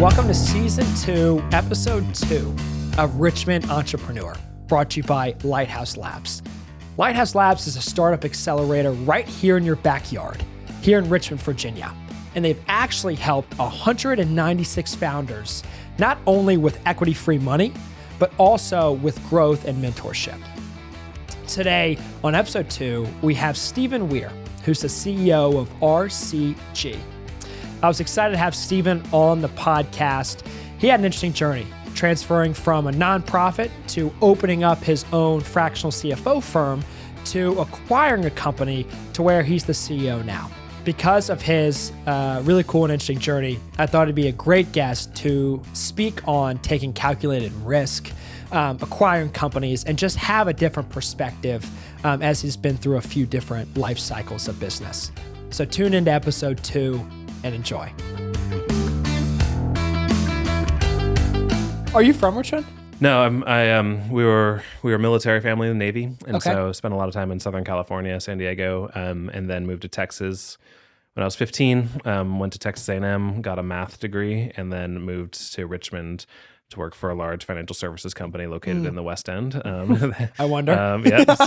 Welcome to Season 2, Episode 2 of Richmond Entrepreneur, brought to you by Lighthouse Labs. Lighthouse Labs is a startup accelerator right here in your backyard, here in Richmond, Virginia. And they've actually helped 196 founders, not only with equity-free money, but also with growth and mentorship. Today, on Episode 2, we have Stephen Weir, who's the CEO of RCG. I was excited to have Stephen on the podcast. He had an interesting journey, transferring from a nonprofit to opening up his own fractional CFO firm to acquiring a company to where he's the CEO now. Because of his really cool and interesting journey, I thought it'd be a great guest to speak on taking calculated risk, acquiring companies, and just have a different perspective as he's been through a few different life cycles of business. So tune into Episode 2 and enjoy. Are you from Richmond? No, we were a military family in the Navy, and so spent a lot of time in Southern California, San Diego, and then moved to Texas when I was 15. Went to Texas A&M, got a math degree, and then moved to Richmond to work for a large financial services company located in the West End. I wonder. That's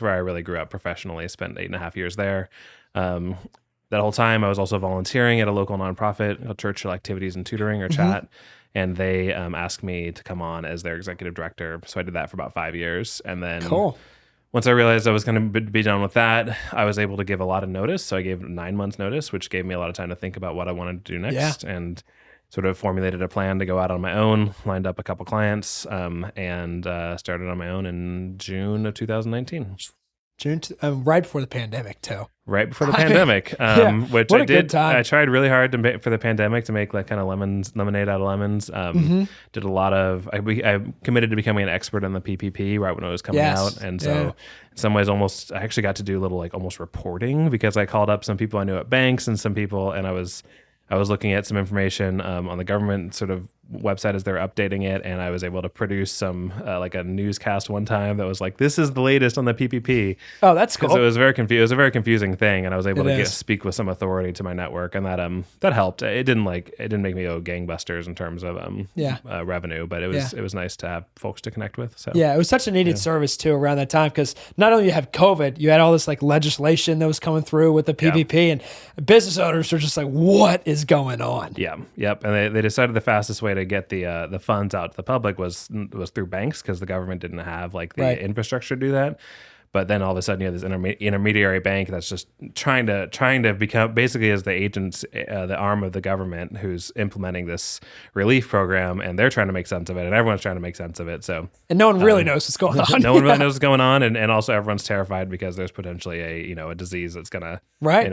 where I really grew up professionally. Spent 8.5 years there. That whole time, I was also volunteering at a local nonprofit called Churchill Activities and Tutoring, or CHAT, and they asked me to come on as their executive director. So I did that for about 5 years, and then once I realized I was going to be done with that, I was able to give a lot of notice. So I gave 9 months notice, which gave me a lot of time to think about what I wanted to do next, and sort of formulated a plan to go out on my own, lined up a couple clients, and started on my own in June of 2019. Right before the pandemic, too. Right before the pandemic, which what I a did. good time. I tried really hard for the pandemic to make like kind of lemonade out of lemons. Did a lot of. I committed to becoming an expert on the PPP right when it was coming out, and so in some ways, I actually got to do a little like almost reporting, because I called up some people I knew at banks and some people, and I was looking at some information on the government sort of website as they're updating it, and I was able to produce some like a newscast one time that was like, "This is the latest on the PPP." Oh, that's cool. Because it was a very confusing thing, and I was able to speak with some authority to my network, and that helped. It didn't make me go gangbusters in terms of revenue, but it was nice to have folks to connect with. So it was such a needed service too around that time, because not only you have COVID, you had all this like legislation that was coming through with the PPP, and business owners were just like, "What is going on?" Yep. And they decided the fastest way to get the funds out to the public was through banks, because the government didn't have like the infrastructure to do that. But then all of a sudden you have this intermediary bank that's just trying to become basically as the agents, the arm of the government who's implementing this relief program, and they're trying to make sense of it, and everyone's trying to make sense of it. So no one really knows what's going on. No one really knows what's going on, and also everyone's terrified because there's potentially a disease that's gonna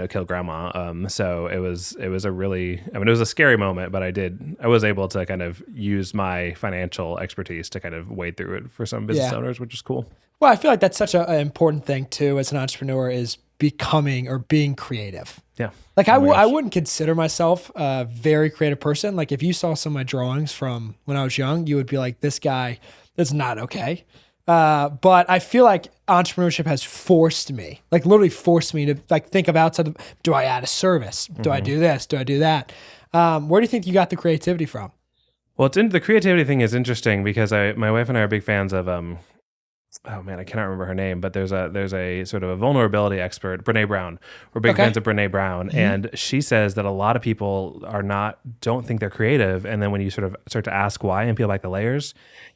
kill grandma. So it was a scary moment, but I was able to kind of use my financial expertise to kind of wade through it for some business owners, which is cool. Well, I feel like that's such an important thing too as an entrepreneur, is becoming or being creative. Yeah. Like I wouldn't consider myself a very creative person. Like if you saw some of my drawings from when I was young, you would be like, this guy is not okay. But I feel like entrepreneurship has literally forced me to like think of outside do I add a service? Do I do this? Do I do that? Where do you think you got the creativity from? Well, the creativity thing is interesting because my wife and I are big fans of, oh man, I cannot remember her name, but there's a sort of a vulnerability expert, Brene Brown. We're big fans of Brene Brown, and she says that a lot of people don't think they're creative, and then when you sort of start to ask why and peel back the layers,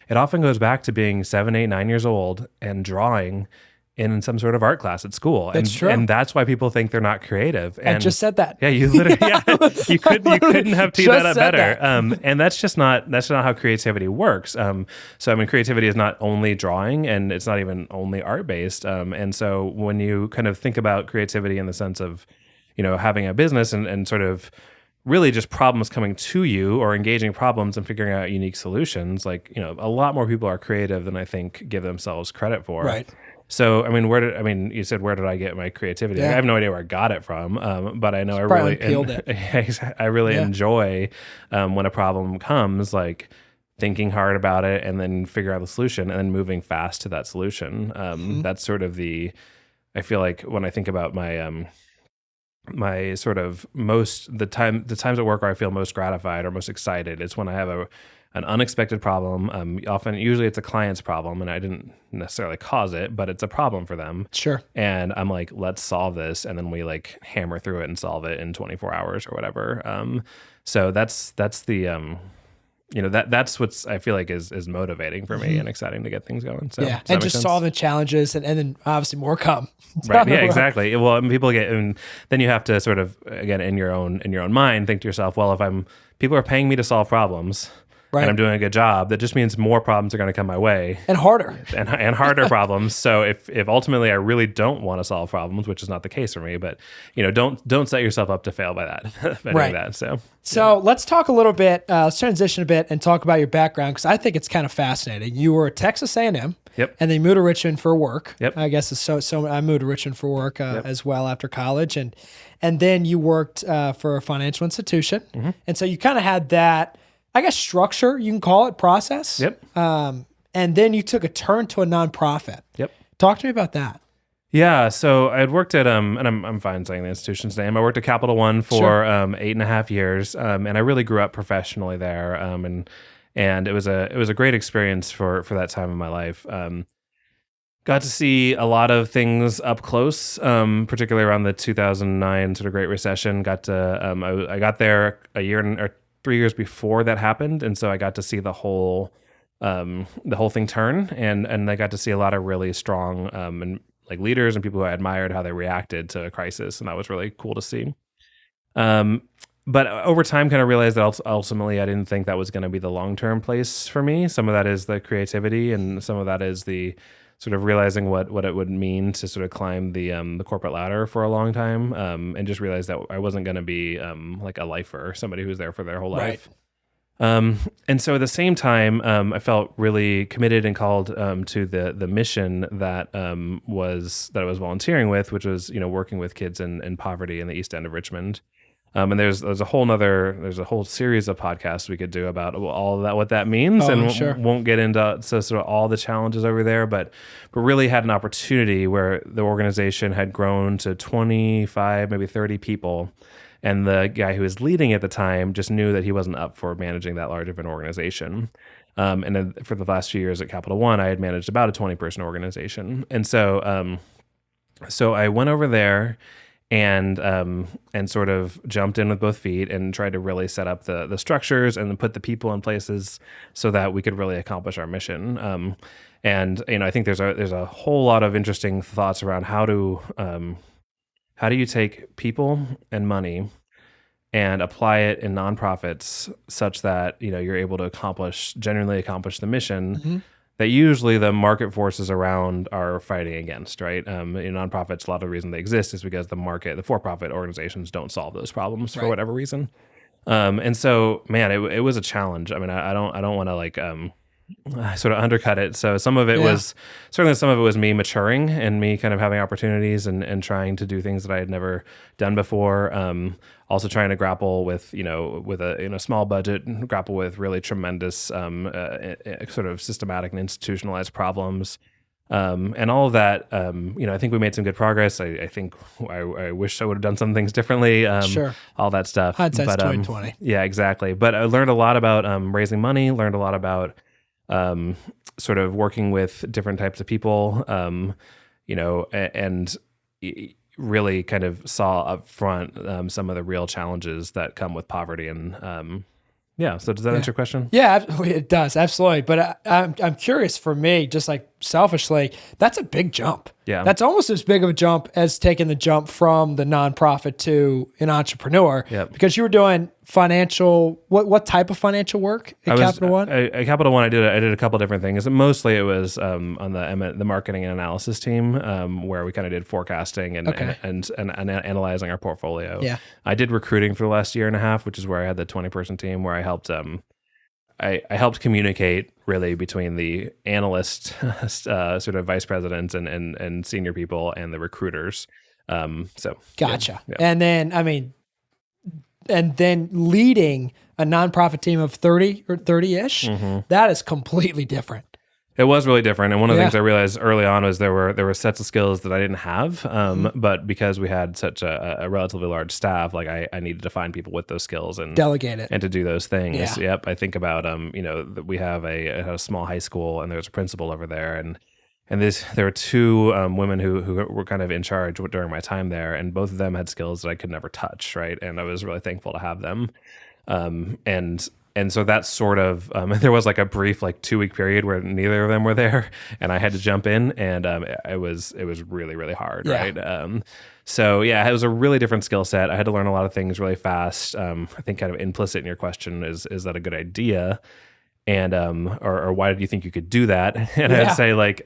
it often goes back to being 7, 8, 9 years old and drawing in some sort of art class at school. That's true. And that's why people think they're not creative. And I just said that. Yeah, you literally, you couldn't have teed that up better. And that's not how creativity works. So I mean, creativity is not only drawing, and it's not even only art based. And so when you kind of think about creativity in the sense of, having a business and sort of really just problems coming to you, or engaging problems and figuring out unique solutions, like, a lot more people are creative than I think give themselves credit for. Right. So, you said, where did I get my creativity? Yeah. I have no idea where I got it from, but I know I really enjoy when a problem comes, like thinking hard about it and then figure out the solution and then moving fast to that solution. That's sort of I feel like when I think about my my sort of the times at work where I feel most gratified or most excited is when I have an unexpected problem. Usually it's a client's problem, and I didn't necessarily cause it, but it's a problem for them. Sure. And I'm like, let's solve this, and then we like hammer through it and solve it in 24 hours or whatever. So that's the that's what's I feel like is motivating for me and exciting to get things going. So yeah, and just solving challenges, and then obviously more come. Right. Yeah, exactly. Well, and then you have to sort of, again, in your own mind, think to yourself, well, if people are paying me to solve problems, right, and I'm doing a good job, that just means more problems are going to come my way. And harder. And harder problems. So if ultimately I really don't want to solve problems, which is not the case for me, but don't set yourself up to fail by that. By right. doing that. So let's talk a little bit, let's transition a bit and talk about your background, because I think it's kind of fascinating. You were at Texas A&M. Yep. And then you moved to Richmond for work. Yep. I guess so I moved to Richmond for work as well after college. And then you worked for a financial institution. Mm-hmm. And so you kind of had that, I guess, structure, you can call it, process. Yep. And then you took a turn to a nonprofit. Yep. Talk to me about that. Yeah, so I had worked at and I'm fine saying the institution's name. I worked at Capital One for Sure. 8.5 years, and I really grew up professionally there. And it was a great experience for that time in my life. Got to see a lot of things up close, particularly around the 2009 sort of Great Recession. Got to I got there a year or 3 years before that happened, and so I got to see the whole thing turn, and I got to see a lot of really strong and like leaders and people who I admired how they reacted to a crisis, and that was really cool to see. But over time, kind of realized that ultimately I didn't think that was going to be the long-term place for me. Some of that is the creativity, and some of that is the sort of realizing what it would mean to sort of climb the corporate ladder for a long time, and just realized that I wasn't going to be like a lifer, somebody who's there for their whole life. Right. And so at the same time, I felt really committed and called to the mission that I was volunteering with, which was working with kids in poverty in the East End of Richmond. And there's a whole series of podcasts we could do about all of that, what that means, and sure. won't get into sort of all the challenges over there, but really had an opportunity where the organization had grown to 25, maybe 30 people, and the guy who was leading at the time just knew that he wasn't up for managing that large of an organization. And then for the last few years at Capital One, I had managed about a 20-person organization, and so I went over there and sort of jumped in with both feet and tried to really set up the structures and put the people in places so that we could really accomplish our mission. And I think there's a whole lot of interesting thoughts around how do you take people and money and apply it in nonprofits such that you're able to genuinely accomplish the mission. Mm-hmm. That usually the market forces around are fighting against, right? In nonprofits, a lot of the reason they exist is because the for-profit organizations don't solve those problems for whatever reason. And so, man, it was a challenge. I mean, I don't want to like sort of undercut it. So some of it was me maturing and me kind of having opportunities and trying to do things that I had never done before. Also trying to grapple with, with a small budget, grapple with really tremendous sort of systematic and institutionalized problems. And all of that, I think we made some good progress. I think I wish I would have done some things differently. Sure. All that stuff. Hindsight's 20/20. Yeah, exactly. But I learned a lot about raising money, learned a lot about sort of working with different types of people, and really kind of saw up front some of the real challenges that come with poverty. And so does that answer your question? Yeah, it does. Absolutely. But I'm curious, for me, just like selfishly, that's a big jump. Yeah. That's almost as big of a jump as taking the jump from the nonprofit to an entrepreneur. Yep. Because you were doing financial, what type of financial work at Capital One? At Capital One, I did a couple different things. Mostly it was on the marketing and analysis team, where we kind of did forecasting and analyzing our portfolio. Yeah. I did recruiting for the last year and a half, which is where I had the 20-person team, where I helped I helped communicate really between the analyst, sort of vice presidents and senior people and the recruiters. Gotcha. Yeah. And then leading a nonprofit team of 30 or 30-ish, that is completely different. It was really different, and one of the Yeah. things I realized early on was there were sets of skills that I didn't have, but because we had such a relatively large staff, like I needed to find people with those skills Delegate it. and to do those things. Yeah. Yep, I think about that we have a small high school, and there's a principal over there, and there were two women who were kind of in charge during my time there, and both of them had skills that I could never touch, right? And I was really thankful to have them. And so that's sort of there was like a brief like 2 week period where neither of them were there, and I had to jump in, and it was really really hard, Yeah. right? So yeah, it was a really different skill set. I had to learn a lot of things really fast. I think kind of implicit in your question is that a good idea? And or why did you think you could do that? And Yeah. I'd say like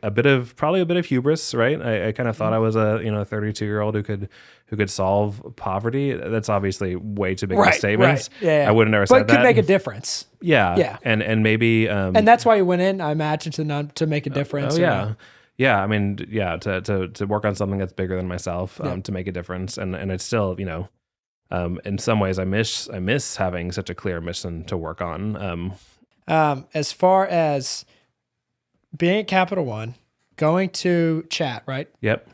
probably a bit of hubris, right? I kind of thought I was a 32-year-old who could solve poverty. That's obviously way too big of a statement. Right. Yeah. I would have never But said it could that. make a difference. Yeah. Yeah. And maybe And that's why you went in, I imagine, to make a difference. oh yeah. Yeah, I mean, yeah, to work on something that's bigger than myself, to make a difference, and it's still, in some ways, I miss having such a clear mission to work on. As far as being at Capital One, going to chat, right? Yep.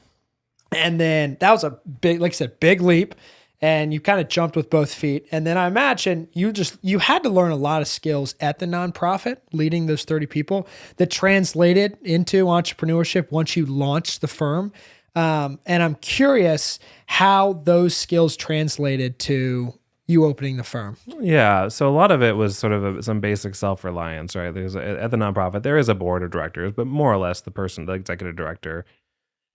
And then that was a big, like I said, big leap. And you kind of jumped with both feet. And then I imagine you had to learn a lot of skills at the nonprofit, leading those 30 people that translated into entrepreneurship once you launched the firm. And I'm curious how those skills translated to you opening the firm. Yeah, so a lot of it was sort of some basic self-reliance, right? At the nonprofit, there is a board of directors, but more or less the executive director,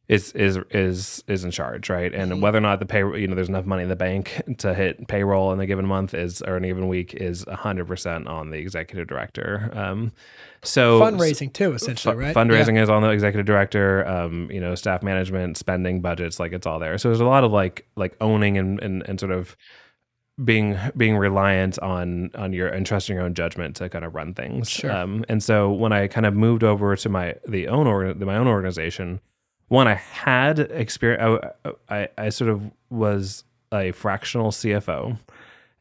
is in charge, right? And whether or not the pay, there's enough money in the bank to hit payroll in a given month or in a given week is 100% on the executive director. So Fundraising too, essentially, right? Fundraising is on the executive director. Staff management, spending budgets, like it's all there. So there's a lot of like owning and sort of being reliant on your and trusting your own judgment to kind of run things. Sure. And so when I kind of moved over to my own organization, one, I had experience. I sort of was a fractional CFO,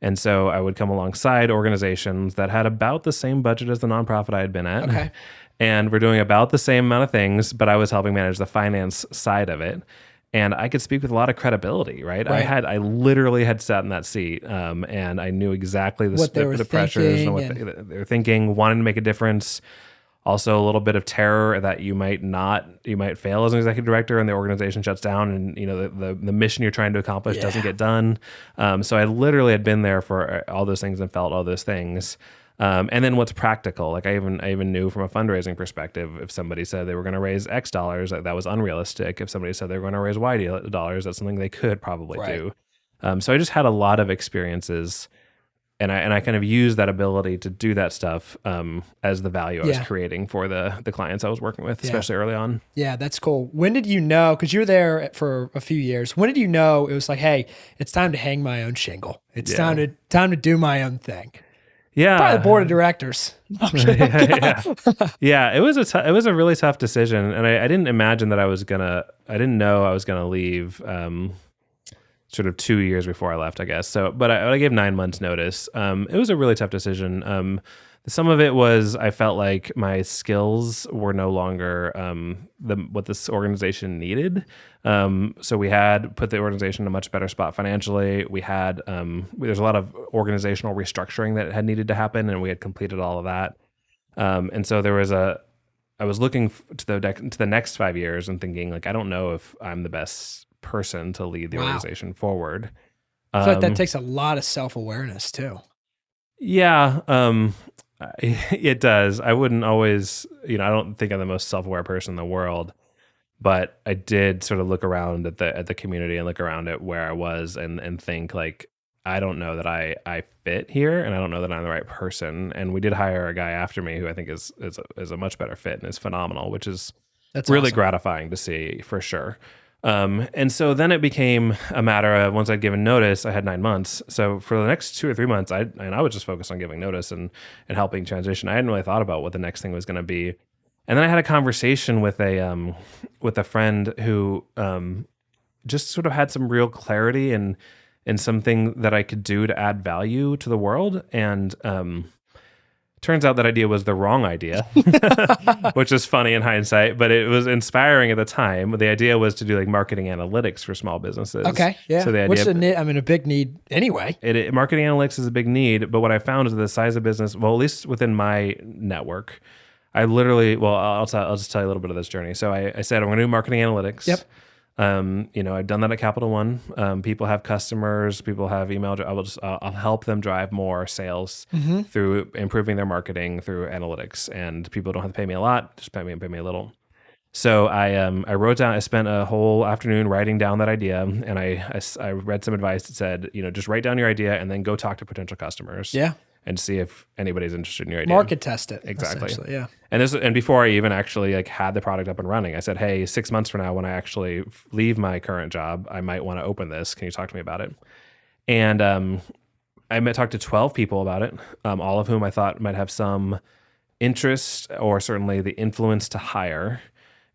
and so I would come alongside organizations that had about the same budget as the nonprofit I had been at. Okay. And we're doing about the same amount of things, but I was helping manage the finance side of it. And I could speak with a lot of credibility, right? I literally had sat in that seat, and I knew exactly the pressures and what they were thinking, wanting to make a difference. Also, a little bit of terror that you might fail as an executive director, and the organization shuts down, and the mission you're trying to accomplish doesn't get done. So I literally had been there for all those things and felt all those things. And then what's practical? Like I even knew from a fundraising perspective, if somebody said they were going to raise X dollars, that was unrealistic. If somebody said they were going to raise Y dollars, that's something they could probably do. So I just had a lot of experiences, and I kind of used that ability to do that stuff as the value I was creating for the clients I was working with, especially early on. Yeah, that's cool. When did you know, because you were there for a few years, when did you know it was like, hey, it's time to hang my own shingle. It's time to do my own thing. Yeah, probably the board of directors. Yeah. It was a really tough decision, and I didn't imagine that I didn't know I was gonna leave. Sort of 2 years before I left, I guess. So, but I gave 9 months notice. It was a really tough decision. Some of it was I felt like my skills were no longer what this organization needed. So we had put the organization in a much better spot financially. We had there's a lot of organizational restructuring that had needed to happen, and we had completed all of that. And so I was looking to the next 5 years and thinking like, I don't know if I'm the best person to lead the organization forward. I feel like that takes a lot of self-awareness too. Yeah, it does. I wouldn't always, I don't think I'm the most self-aware person in the world, but I did sort of look around at the community and look around at where I was and think like, I don't know that I fit here, and I don't know that I'm the right person. And we did hire a guy after me who I think is a much better fit and is phenomenal, which is really gratifying to see for sure. And so then it became a matter of, once I'd given notice, I had 9 months. So for the next 2 or 3 months, I was just focused on giving notice and helping transition. I hadn't really thought about what the next thing was going to be. And then I had a conversation with a friend who just sort of had some real clarity and something that I could do to add value to the world. And Turns out that idea was the wrong idea, which is funny in hindsight, but it was inspiring at the time. The idea was to do like marketing analytics for small businesses. Okay, yeah. So the idea, which is a big need anyway. Marketing analytics is a big need, but what I found is the size of business, well, at least within my network, I literally, I'll just tell you a little bit of this journey. So I said, I'm going to do marketing analytics. Yep. I've done that at Capital One. People have customers, people have email. I'll help them drive more sales through improving their marketing through analytics. And people don't have to pay me a lot, just pay me a little. So I wrote down. I spent a whole afternoon writing down that idea, and I read some advice that said, just write down your idea and then go talk to potential customers. Yeah. And see if anybody's interested in your idea. Market test it. Exactly. Yeah. And before I even actually had the product up and running, I said, hey, 6 months from now, when I actually leave my current job, I might want to open this. Can you talk to me about it? And I talked to 12 people about it, all of whom I thought might have some interest or certainly the influence to hire.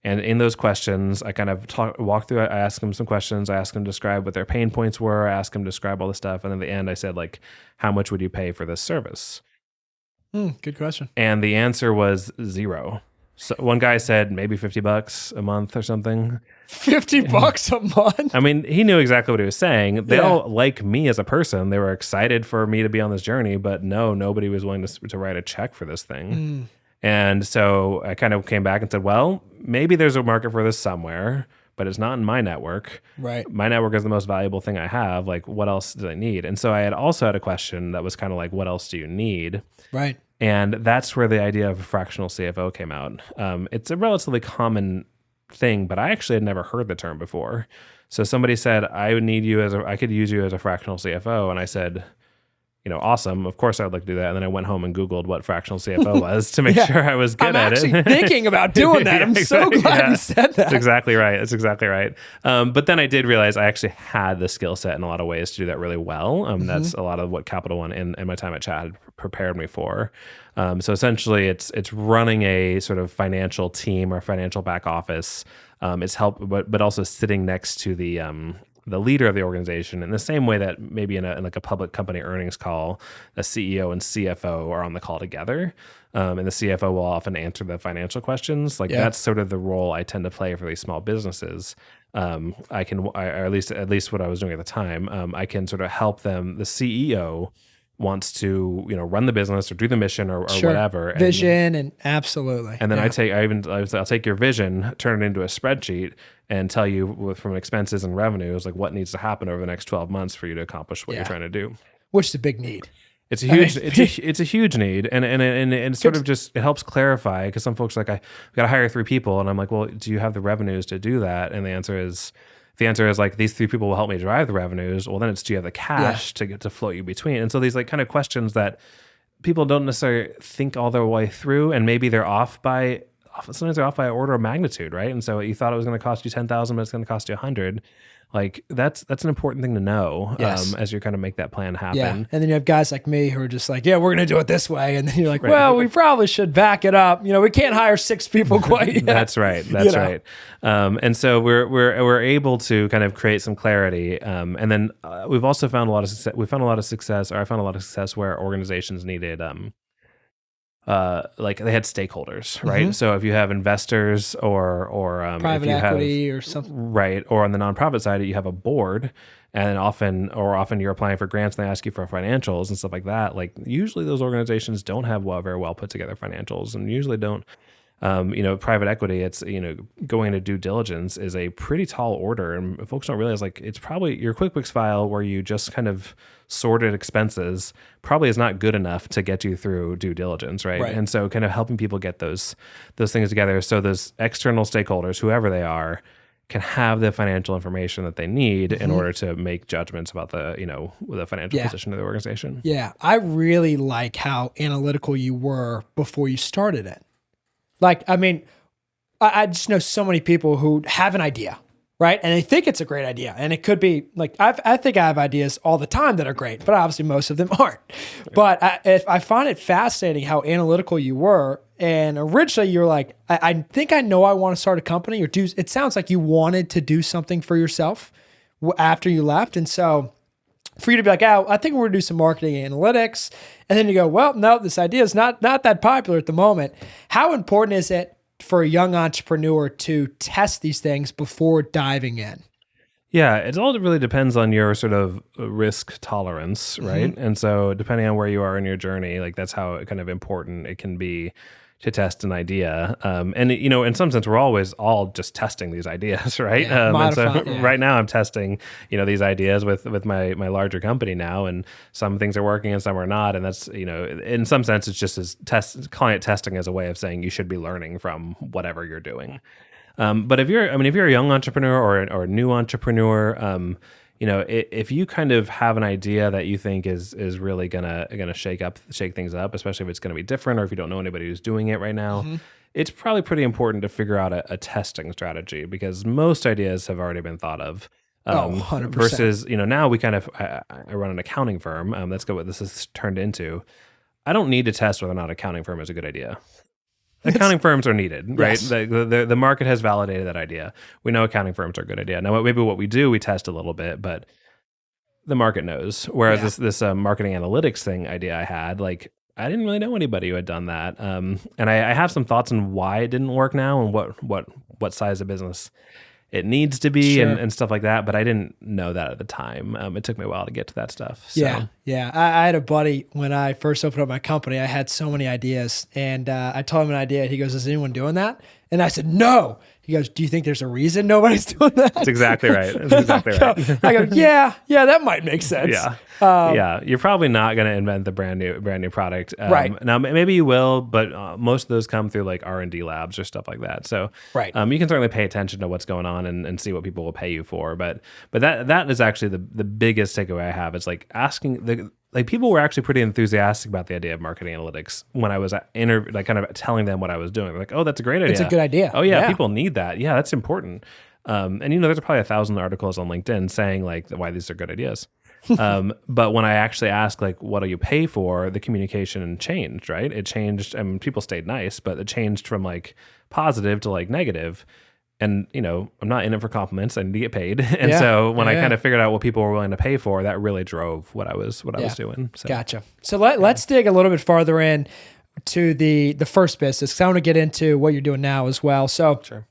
And in those questions, I kind of walked through it. I asked them some questions. I asked them to describe what their pain points were. I asked them to describe all the stuff. And then at the end, I said, how much would you pay for this service? Good question. And the answer was 0. So one guy said maybe $50 a month or something. $50 a month? I mean, he knew exactly what he was saying. They all like me as a person. They were excited for me to be on this journey, but nobody was willing to write a check for this thing. And so I kind of came back and said, well, maybe there's a market for this somewhere, but it's not in my network. Right. My network is the most valuable thing I have. What else do I need? And so I had also had a question that was kind of what else do you need? Right. And that's where the idea of a fractional CFO came out. It's a relatively common thing, but I actually had never heard the term before. So somebody said, I could use you as a fractional CFO. And I said, awesome. Of course, I'd like to do that. And then I went home and Googled what fractional CFO was to make sure I was good at it. I'm actually thinking about doing that. I'm so glad you said that. That's exactly right. But then I did realize I actually had the skill set in a lot of ways to do that really well. That's a lot of what Capital One and my time at Chat had prepared me for. So essentially, it's running a sort of financial team or financial back office. It's help, but also sitting next to the leader of the organization in the same way that maybe in a public company earnings call, the CEO and CFO are on the call together. And the CFO will often answer the financial questions. That's sort of the role I tend to play for these small businesses. At least what I was doing at the time, I can sort of help them. The CEO wants to run the business or do the mission or whatever vision and absolutely. And then I'll take your vision, turn it into a spreadsheet, and tell you from expenses and revenues what needs to happen over the next 12 months for you to accomplish what you're trying to do. Which is a big need. It's a huge it's a huge need, and sort of just it helps clarify, because some folks are we got to hire 3 people, and I'm like, well, do you have the revenues to do that? And the answer is these 3 people will help me drive the revenues. Well, then it's, do you have the cash to float you between? And so these kind of questions that people don't necessarily think all their way through, and maybe they're sometimes they're off by an order of magnitude, right? And so you thought it was going to cost you $10,000, but it's going to cost you $100. That's an important thing to know as you kind of make that plan happen. Yeah. And then you have guys like me who are just yeah, we're going to do it this way. And then you're like, well, we probably should back it up. We can't hire 6 people quite yet. That's right. That's right. And so we're able to kind of create some clarity. And then we've also found a lot of success. I found a lot of success where organizations needed they had stakeholders, right? Mm-hmm. So if you have investors or private if you equity or something, right? Or on the nonprofit side, you have a board, and often you're applying for grants and they ask you for financials and stuff like that. Usually those organizations don't have very well put together financials, and usually don't. Private equity, it's, going into due diligence is a pretty tall order. And folks don't realize it's probably your QuickBooks file where you just kind of sorted expenses probably is not good enough to get you through due diligence. Right. And so kind of helping people get those things together. So those external stakeholders, whoever they are, can have the financial information that they need in order to make judgments about the financial position of the organization. Yeah. I really like how analytical you were before you started it. I just know so many people who have an idea, right? And they think it's a great idea. And it could be I think I have ideas all the time that are great, but obviously most of them aren't. But I find it fascinating how analytical you were. And originally you're I think I know I want to start a company or it sounds like you wanted to do something for yourself after you left. And so for you to be like, oh, I think we're going to do some marketing analytics. And then you go, well, no, this idea is not that popular at the moment. How important is it for a young entrepreneur to test these things before diving in? Yeah, it all really depends on your sort of risk tolerance, right? And so depending on where you are in your journey, like that's how kind of important it can be to test an idea. And in some sense, we're always all just testing these ideas, right? And so right now I'm testing, these ideas with my larger company now, and some things are working and some are not. And that's, in some sense, it's just client testing as a way of saying you should be learning from whatever you're doing. But if you're a young entrepreneur or a new entrepreneur, if you kind of have an idea that you think is really gonna shake things up, especially if it's gonna be different, or if you don't know anybody who's doing it right now, it's probably pretty important to figure out a testing strategy, because most ideas have already been thought of. 100%. Versus, now we kind of, I run an accounting firm. That's what this has turned into. I don't need to test whether or not an accounting firm is a good idea. Accounting firms are needed, right? Yes. The market has validated that idea. We know accounting firms are a good idea. Now, maybe what we do, we test a little bit, but the market knows. Whereas this marketing analytics idea I had, like, I didn't really know anybody who had done that. And I have some thoughts on why it didn't work now and what size of business it needs to be and stuff like that. But I didn't know that at the time. It took me a while to get to that stuff. So. Yeah. I had a buddy when I first opened up my company. I had so many ideas, and I told him an idea. He goes, "Is anyone doing that?" And I said, "No." He goes, "Do you think there's a reason nobody's doing that?" That's exactly right. I go, yeah, that might make sense. Yeah. You're probably not going to invent the brand new product. Right. Now, maybe you will, but most of those come through like R&D labs or stuff like that. So right. You can certainly pay attention to what's going on and see what people will pay you for. But that is actually the biggest takeaway I have. It's like asking people were actually pretty enthusiastic about the idea of marketing analytics when I was kind of telling them what I was doing. They're like, "Oh, that's a great idea. It's a good idea. Oh yeah, people need that. Yeah, that's important." And there's probably 1,000 articles on LinkedIn saying like why these are good ideas. But when I actually asked like, "What do you pay for?" the communication changed. Right? It changed. I mean, people stayed nice, but it changed from like positive to like negative. And, I'm not in it for compliments. I need to get paid. And so when I kind of figured out what people were willing to pay for, that really drove what I was doing. So. Gotcha. So let's dig a little bit farther in to the first business, because I want to get into what you're doing now as well. So sure.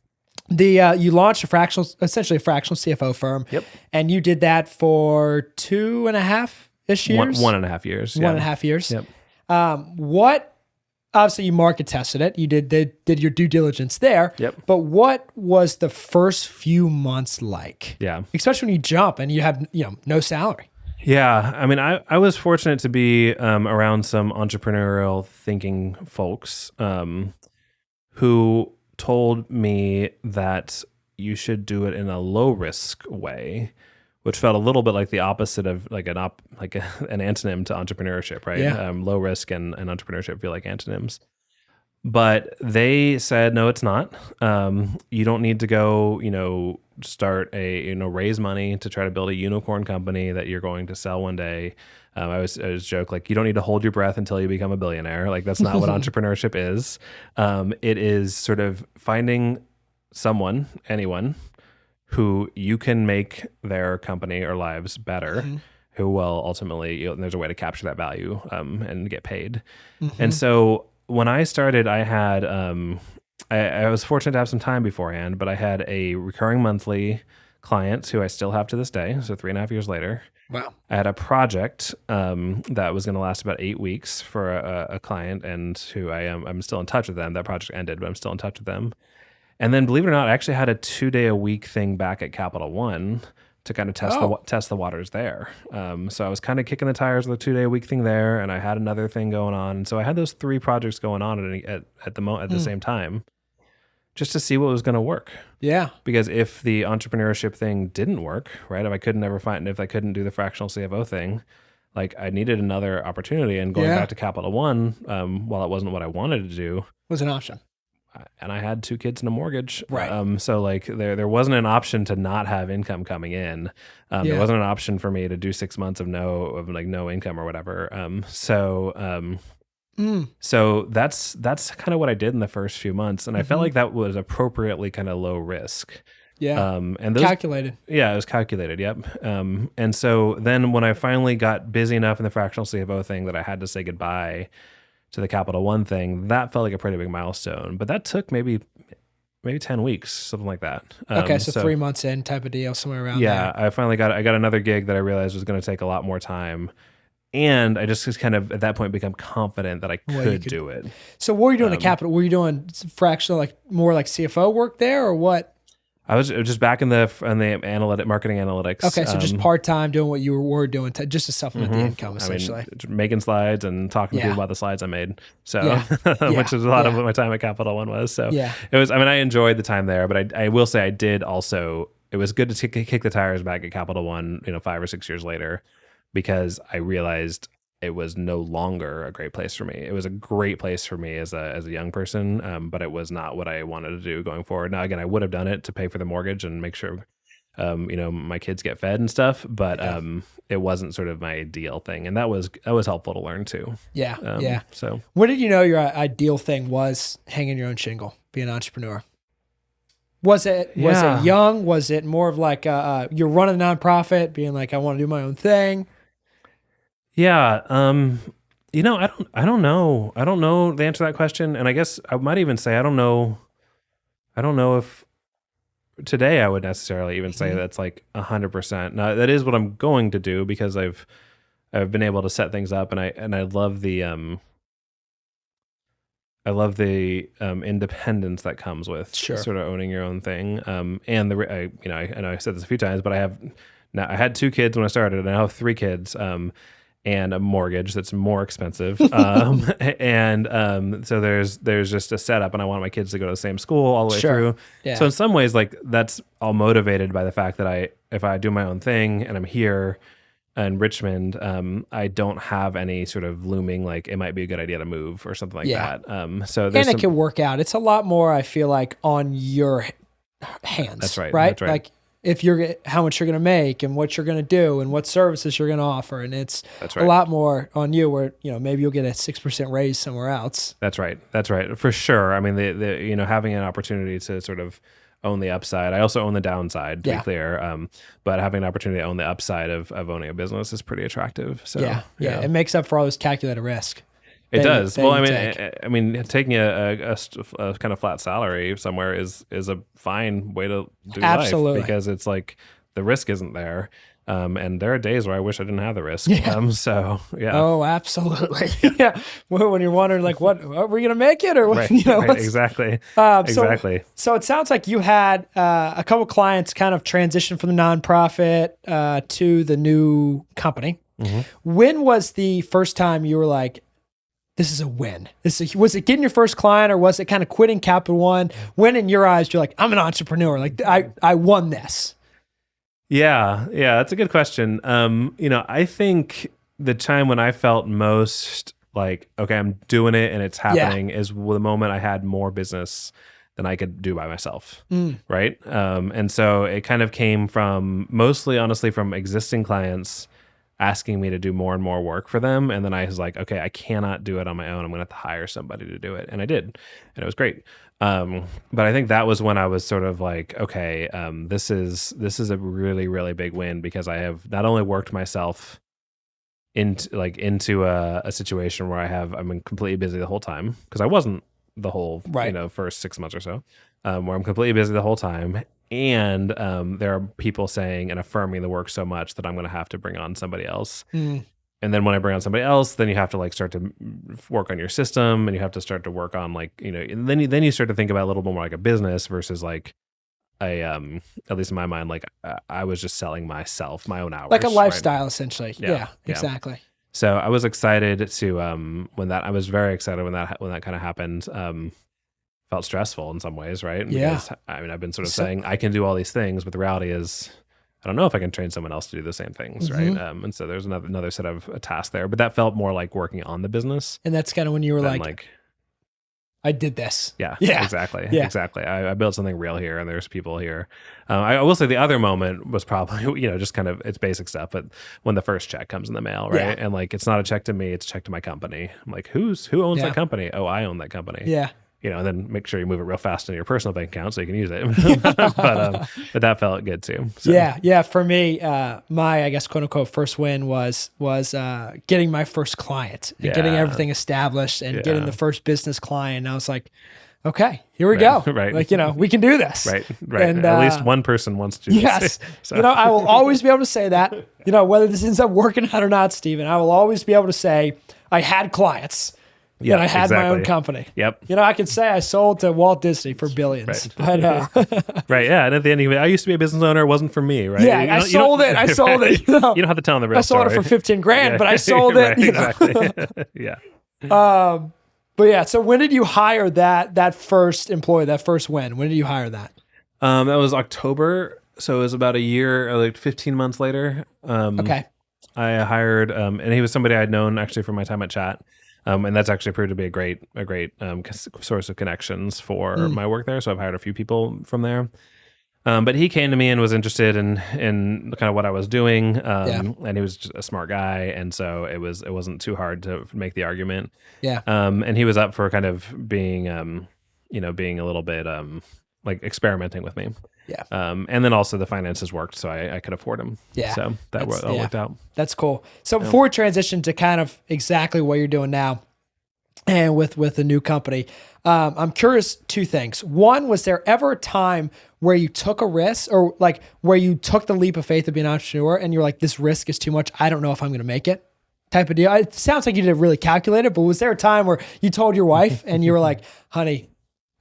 You launched essentially a fractional CFO firm. Yep. And you did that for 2.5-ish years? 1.5 years. 1.5 years. Yep. Obviously, you market tested it. You did your due diligence there. Yep. But what was the first few months like? Yeah. Especially when you jump and you have no salary. Yeah. I mean, I was fortunate to be around some entrepreneurial thinking folks who told me that you should do it in a low risk way, which felt a little bit like the opposite of like an antonym to entrepreneurship, right? Yeah. Low risk and entrepreneurship feel like antonyms. But they said, no, it's not. You don't need to go, start raise money to try to build a unicorn company that you're going to sell one day. I always joke, like, you don't need to hold your breath until you become a billionaire. Like, that's not what entrepreneurship is. It is sort of finding anyone, who you can make their company or lives better, who will ultimately, there's a way to capture that value and get paid. And so when I started, I had, I was fortunate to have some time beforehand, but I had a recurring monthly client who I still have to this day. So 3.5 years later. Wow. I had a project that was going to last about 8 weeks for a client, and who I'm still in touch with them. That project ended, but I'm still in touch with them. And then, believe it or not, I actually had a 2-day-a-week thing back at Capital One to kind of test the waters there. So I was kind of kicking the tires with the 2-day-a-week thing there, and I had another thing going on. And so I had those 3 projects going on at the same time, just to see what was going to work. Yeah. Because if the entrepreneurship thing didn't work, right, if I couldn't do the fractional CFO thing, like, I needed another opportunity. And going back to Capital One, while it wasn't what I wanted to do, was an option. And I had 2 kids and a mortgage. Right. So like there wasn't an option to not have income coming in. There wasn't an option for me to do 6 months of no income or whatever. So that's kind of what I did in the first few months. And I felt like that was appropriately kind of low risk. Yeah. And those, Calculated. yeah, it was calculated. Yep. And so then when I finally got busy enough in the fractional CFO thing that I had to say goodbye to the Capital One thing, that felt like a pretty big milestone. But that took maybe 10 weeks, something like that. Okay, so 3 months in type of deal, somewhere around there. I finally got another gig that I realized was going to take a lot more time. And I just kind of, at that point, become confident that I could do it. So what were you doing at Capital? Were you doing fractional, like more like CFO work there, or what? I was just back in the marketing analytics. Okay, so just part-time doing what you were doing just to supplement the income, essentially. I mean, making slides and talking to people about the slides I made. So, which is a lot of what my time at Capital One was. So it was, I mean, I enjoyed the time there, but I will say I did also, it was good to kick the tires back at Capital One, 5 or 6 years later, because I realized it was no longer a great place for me. It was a great place for me as a young person, but it was not what I wanted to do going forward. Now, again, I would have done it to pay for the mortgage and make sure, my kids get fed and stuff, but it wasn't sort of my ideal thing, and that was helpful to learn too. Yeah. So, when did you know your ideal thing was hanging your own shingle, being an entrepreneur? Was it young? Was it more of like you're running a nonprofit, being like, I want to do my own thing? Yeah. I don't know. I don't know the answer to that question. And I guess I might even say, I don't know if today I would necessarily even say that's like 100%. Now that is what I'm going to do, because I've been able to set things up, and I love the, independence that comes with sort of owning your own thing. And I know I said this a few times, but I had 2 kids when I started, and I now have 3 kids. And a mortgage that's more expensive. So there's just a setup, and I want my kids to go to the same school all the way through. Yeah. So in some ways, like, that's all motivated by the fact that if I do my own thing and I'm here in Richmond, I don't have any sort of looming, like, it might be a good idea to move or something like that. It can work out. It's a lot more, I feel like, on your hands. That's right. Right? Like, if how much you're going to make and what you're going to do and what services you're going to offer. And it's a lot more on you, where, maybe you'll get a 6% raise somewhere else. That's right. For sure. I mean, the having an opportunity to sort of own the upside. I also own the downside, to be clear. But having an opportunity to own the upside of owning a business is pretty attractive. So it makes up for all this calculated risk. It does. Well, I mean, taking a kind of flat salary somewhere is a fine way to do life, because it's like the risk isn't there. And there are days where I wish I didn't have the risk. Oh, absolutely. Well, when you're wondering, like, what are we going to make it, or what? Exactly. Exactly. So it sounds like you had a couple clients kind of transition from the nonprofit to the new company. Mm-hmm. When was the first time you were like, this is a win? Was it getting your first client, or was it kind of quitting Capital One? When in your eyes you're like, I'm an entrepreneur, like I won this? Yeah, that's a good question. I think the time when I felt most like, okay, I'm doing it and it's happening is the moment I had more business than I could do by myself, right? And so it kind of came from mostly, honestly, from existing clients asking me to do more and more work for them. And then I was like, okay, I cannot do it on my own. I'm going to have to hire somebody to do it. And I did. And it was great. But I think that was when I was sort of like, okay, this is a really, really big win, because I have not only worked myself into a situation where I'm completely busy the whole time, because I wasn't the whole, first 6 months or so, where I'm completely busy the whole time. And there are people saying and affirming the work so much that I'm going to have to bring on somebody else. And then when I bring on somebody else, then you have to like start to work on your system, and you have to start to work on and then you start to think about a little bit more like a business versus like at least in my mind, like I was just selling myself, my own hours, like a lifestyle, essentially. Yeah, exactly. So I was excited to I was very excited when that kind of happened. Felt stressful in some ways, right? Because, I've been sort of saying I can do all these things, but the reality is I don't know if I can train someone else to do the same things, right? And so there's another set of tasks there, but that felt more like working on the business. And that's kind of when you were like, I did this. Yeah. Exactly. I built something real here, and there's people here. I will say the other moment was probably, just kind of, it's basic stuff, but when the first check comes in the mail, right? And like, it's not a check to me, it's a check to my company. I'm like, who owns that company? Oh, I own that company. Yeah. and then make sure you move it real fast into your personal bank account so you can use it. But that felt good too. So. Yeah. For me, my, I guess, quote unquote, first win was getting my first client and getting everything established and getting the first business client. And I was like, okay, here we go. Right. Like, we can do this. Right. And at least one person wants to do this. Yes. So. I will always be able to say that, whether this ends up working out or not, Stephen, I will always be able to say I had clients. That I had my own company. Yep. I could say I sold to Walt Disney for billions. Right. But right. Yeah. And at the end of it, I used to be a business owner. It wasn't for me. Right. Yeah. I sold it. You don't have to tell them the real story. I sold it for 15 grand, but I sold it. Exactly. Yeah. But yeah. So when did you hire that first employee, that first win? When did you hire that? That was October. So it was about a year, like 15 months later. Okay. I hired, and he was somebody I'd known actually from my time at Chat. And that's actually proved to be a great source of connections for my work there. So I've hired a few people from there. But he came to me and was interested in kind of what I was doing. And he was just a smart guy, and so it wasn't too hard to make the argument. Yeah. And he was up for kind of being being a little bit like experimenting with me. Yeah. And then also the finances worked, so I could afford him. Yeah. So that worked out. That's cool. So before we transition to kind of exactly what you're doing now and with the new company, I'm curious, two things. One, was there ever a time where you took a risk or like where you took the leap of faith of being an entrepreneur and you're like, this risk is too much. I don't know if I'm going to make it type of deal? It sounds like you did really calculate it, but was there a time where you told your wife and you were like, honey,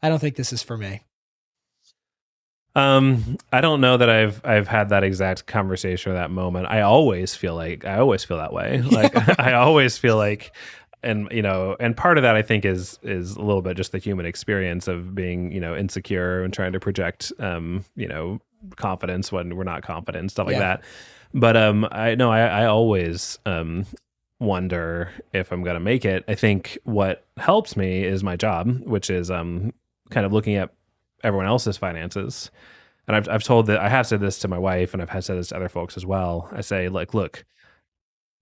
I don't think this is for me? I don't know that I've had that exact conversation or that moment. I always feel that way. Like I always feel like, and part of that I think is a little bit just the human experience of being, insecure and trying to project, confidence when we're not confident and stuff like that. But, I always, wonder if I'm going to make it. I think what helps me is my job, which is, kind of looking at everyone else's finances. And I've told that, I have said this to my wife and I've said this to other folks as well. I say, like, look,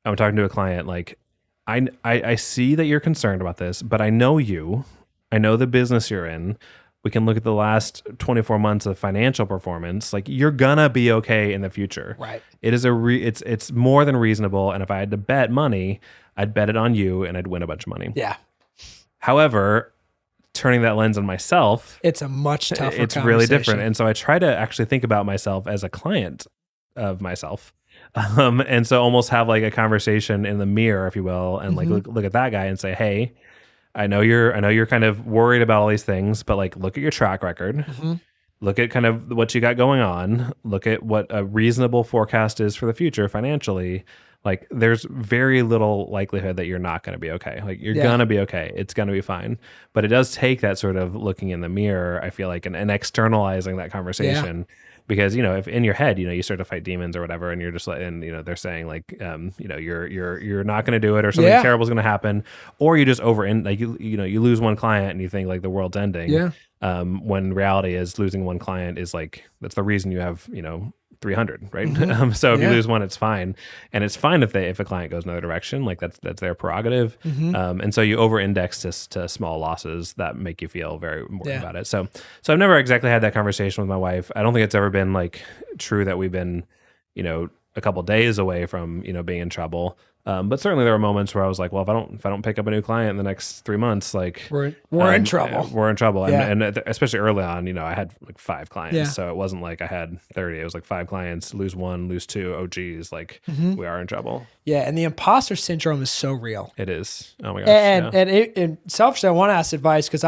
I'm talking to a client, like, I see that you're concerned about this, but I know you. I know the business you're in. We can look at the last 24 months of financial performance. Like, you're gonna be okay in the future. Right. It is it's more than reasonable. And if I had to bet money, I'd bet it on you and I'd win a bunch of money. Yeah. However, turning that lens on myself, it's a much tougher it's really different. And so I try to actually think about myself as a client of myself. And so almost have like a conversation in the mirror, if you will, and like look at that guy and say, hey, I know you're kind of worried about all these things, but like look at your track record. Look at kind of what you got going on. Look at what a reasonable forecast is for the future financially. Like, there's very little likelihood that you're not going to be okay. Like, you're going to be okay. It's going to be fine. But it does take that sort of looking in the mirror, I feel like, and externalizing that conversation. Because, if in your head, you start to fight demons or whatever, and you're just like, and, they're saying like, you're not going to do it, or something terrible is going to happen, or you just you lose one client and you think like the world's ending. Yeah. When reality is losing one client is like, that's the reason you have, 300, right? So if you lose one, it's fine. And it's fine if a client goes another direction, like that's their prerogative. And so you over-index to small losses that make you feel very worried about it. So I've never exactly had that conversation with my wife. I don't think it's ever been like true that we've been, a couple days away from, being in trouble. But certainly there were moments where I was like, well, if I don't pick up a new client in the next 3 months, like we're in trouble. We're in trouble. And especially early on, I had like 5 clients. So it wasn't like I had 30. It was like 5 clients, lose 1, lose 2. Oh geez, like we are in trouble. Yeah. And the imposter syndrome is so real. It is. Oh my gosh. And selfishly, I want to ask advice because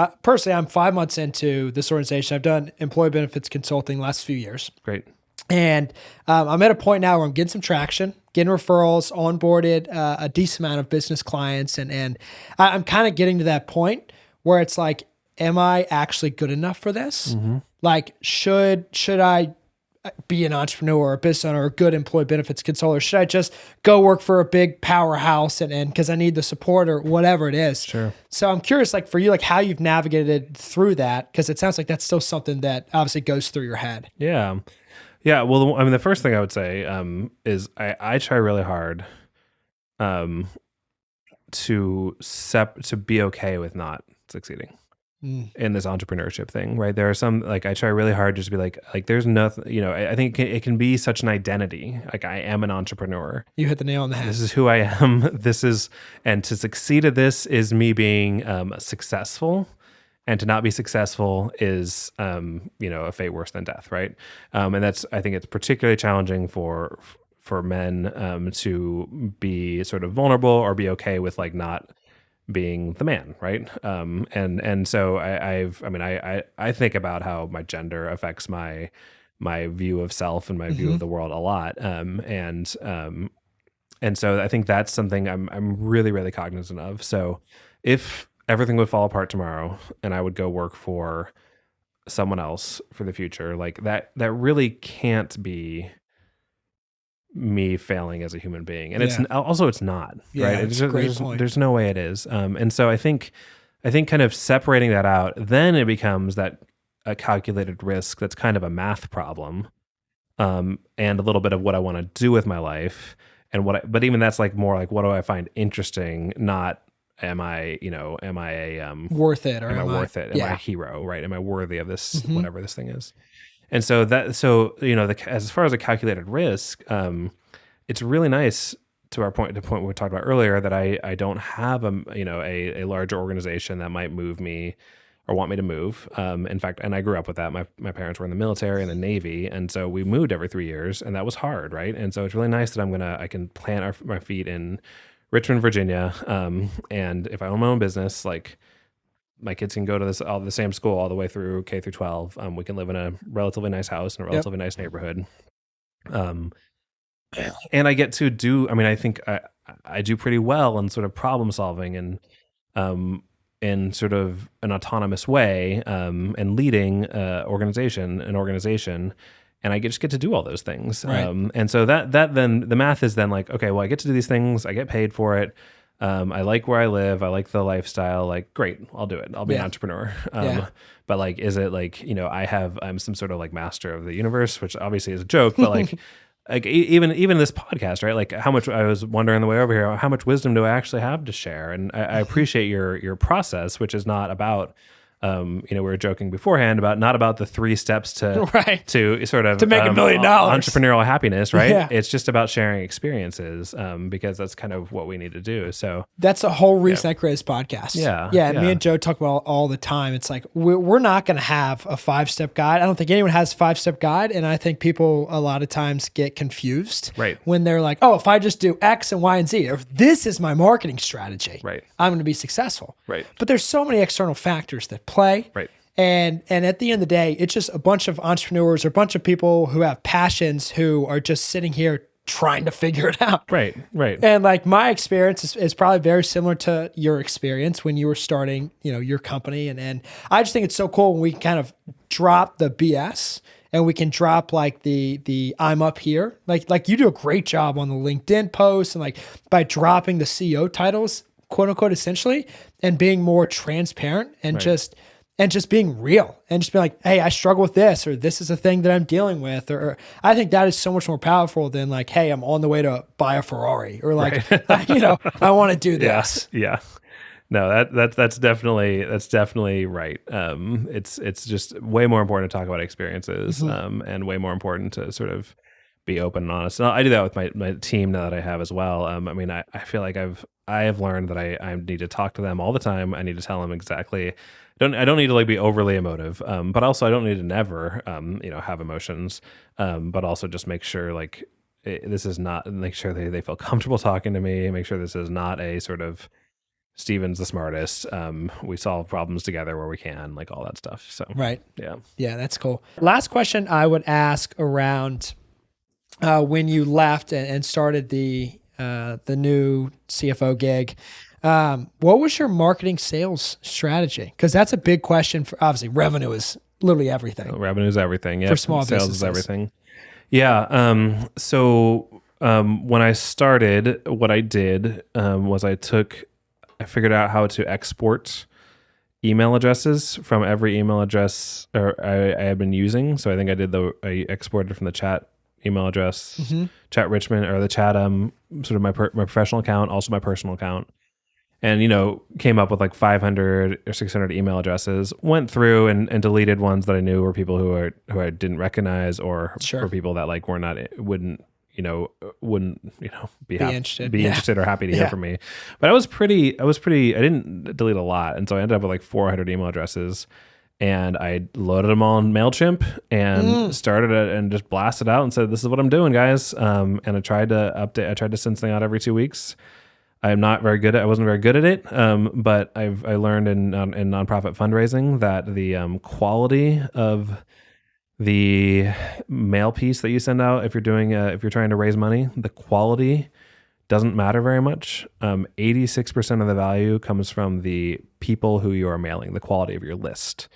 I'm 5 months into this organization. I've done employee benefits consulting the last few years. Great. And I'm at a point now where I'm getting some traction, getting referrals, onboarded a decent amount of business clients. And I'm kind of getting to that point where it's like, am I actually good enough for this? Like, should I be an entrepreneur or a business owner or a good employee benefits consultant? Should I just go work for a big powerhouse and because I need the support or whatever it is? Sure. So I'm curious, like for you, like how you've navigated through that, because it sounds like that's still something that obviously goes through your head. Yeah. Yeah, well, I mean, the first thing I would say is I try really hard to be okay with not succeeding. in this entrepreneurship thing, right? There are some, like, I try really hard just to be like there's nothing, I think it can be such an identity. Like, I am an entrepreneur. You hit the nail on the head. This is who I am. And to succeed at this is me being successful. And to not be successful is, a fate worse than death, right? And I think it's particularly challenging for men to be sort of vulnerable or be okay with like not being the man, right? And so I think about how my gender affects my view of self and my view of the world a lot, and so I think that's something I'm really, really cognizant of. So if everything would fall apart tomorrow and I would go work for someone else for the future, like that really can't be me failing as a human being. And it's not, right? It's a great point. There's no way it is. And so I think kind of separating that out, then it becomes a calculated risk that's kind of a math problem, and a little bit of what I want to do with my life, and but even that's like more like, what do I find interesting? Not am I worth it, or am I worth it? Am I a hero, right? Am I worthy of this, whatever this thing is? And so as far as a calculated risk, it's really nice to the point we talked about earlier, that I don't have a larger organization that might move me or want me to move. In fact, and I grew up with that. My parents were in the military and the Navy, and so we moved every 3 years, and that was hard, right? And so it's really nice that I can plant my feet in Richmond, Virginia, and if I own my own business, like, my kids can go to the same school all the way through K through 12. We can live in a relatively nice house in a relatively nice neighborhood. And I get to do, I think I do pretty well in sort of problem solving and in sort of an autonomous way, and leading an organization. And I just get to do all those things. Right. And so that then the math is then like, okay, well, I get to do these things. I get paid for it. I like where I live. I like the lifestyle. Like, great, I'll do it. I'll be an entrepreneur. But like, is it like, I'm some sort of like master of the universe, which obviously is a joke, but like, even this podcast, right? Like, how much, I was wondering on the way over here, how much wisdom do I actually have to share? And I appreciate your process, which is not about, we were joking beforehand not about the 3 steps to sort of to make $1 million entrepreneurial happiness, right? Yeah. It's just about sharing experiences, because that's kind of what we need to do. So that's the whole reason I created this podcast. Yeah. Me and Joe talk about all the time. It's like, we're not going to have a 5-step guide. I don't think anyone has a 5-step guide. And I think people a lot of times get confused when they're like, oh, if I just do X and Y and Z, or if this is my marketing strategy, I'm going to be successful. Right. But there's so many external factors that play. Right. And at the end of the day, it's just a bunch of entrepreneurs or a bunch of people who have passions who are just sitting here trying to figure it out. Right. And like, my experience is probably very similar to your experience when you were starting, your company. And I just think it's so cool when we kind of drop the BS and we can drop like the I'm up here. Like you do a great job on the LinkedIn posts, and like by dropping the CEO titles, quote unquote, essentially, and being more transparent and just being real, and just be like, hey, I struggle with this, or this is a thing that I'm dealing with, or I think that is so much more powerful than like, hey, I'm on the way to buy a Ferrari, or like, I want to do this. Yeah. No, that's definitely right. It's just way more important to talk about experiences, and way more important to sort of be open and honest. And I do that with my team now that I have as well. I feel like I have learned that I need to talk to them all the time. I need to tell them exactly. I don't need to like be overly emotive, but also I don't need to never have emotions, but also just make sure like this is not, make sure they feel comfortable talking to me. Make sure this is not a sort of Steven's the smartest. We solve problems together where we can, like all that stuff. So yeah, that's cool. Last question I would ask around when you left and started the new CFO gig. What was your marketing sales strategy? Because that's a big question. For obviously, revenue is literally everything. Revenue is everything. Yeah, for small sales businesses. Is everything. Yeah. So when I started, what I did was I figured out how to export email addresses from every email address I had been using. So I think I exported from the chat email address, Chat Richmond, or the chat sort of my professional account, also my personal account. and came up with like 500 or 600 email addresses. Went through and deleted ones that I knew were people who I didn't recognize, or Sure. were people that like wouldn't be interested. interested or happy to hear from me. But I was pretty. I didn't delete a lot, and so I ended up with like 400 email addresses. And I loaded them all in MailChimp and started it and just blasted out and said, "This is what I'm doing, guys." And I tried to update. I tried to send something out every 2 weeks. I wasn't very good at it. But I learned in nonprofit fundraising that the quality of the mail piece that you send out, if you're trying to raise money, the quality doesn't matter very much. 86% of the value comes from the people who you are mailing, the quality of your list.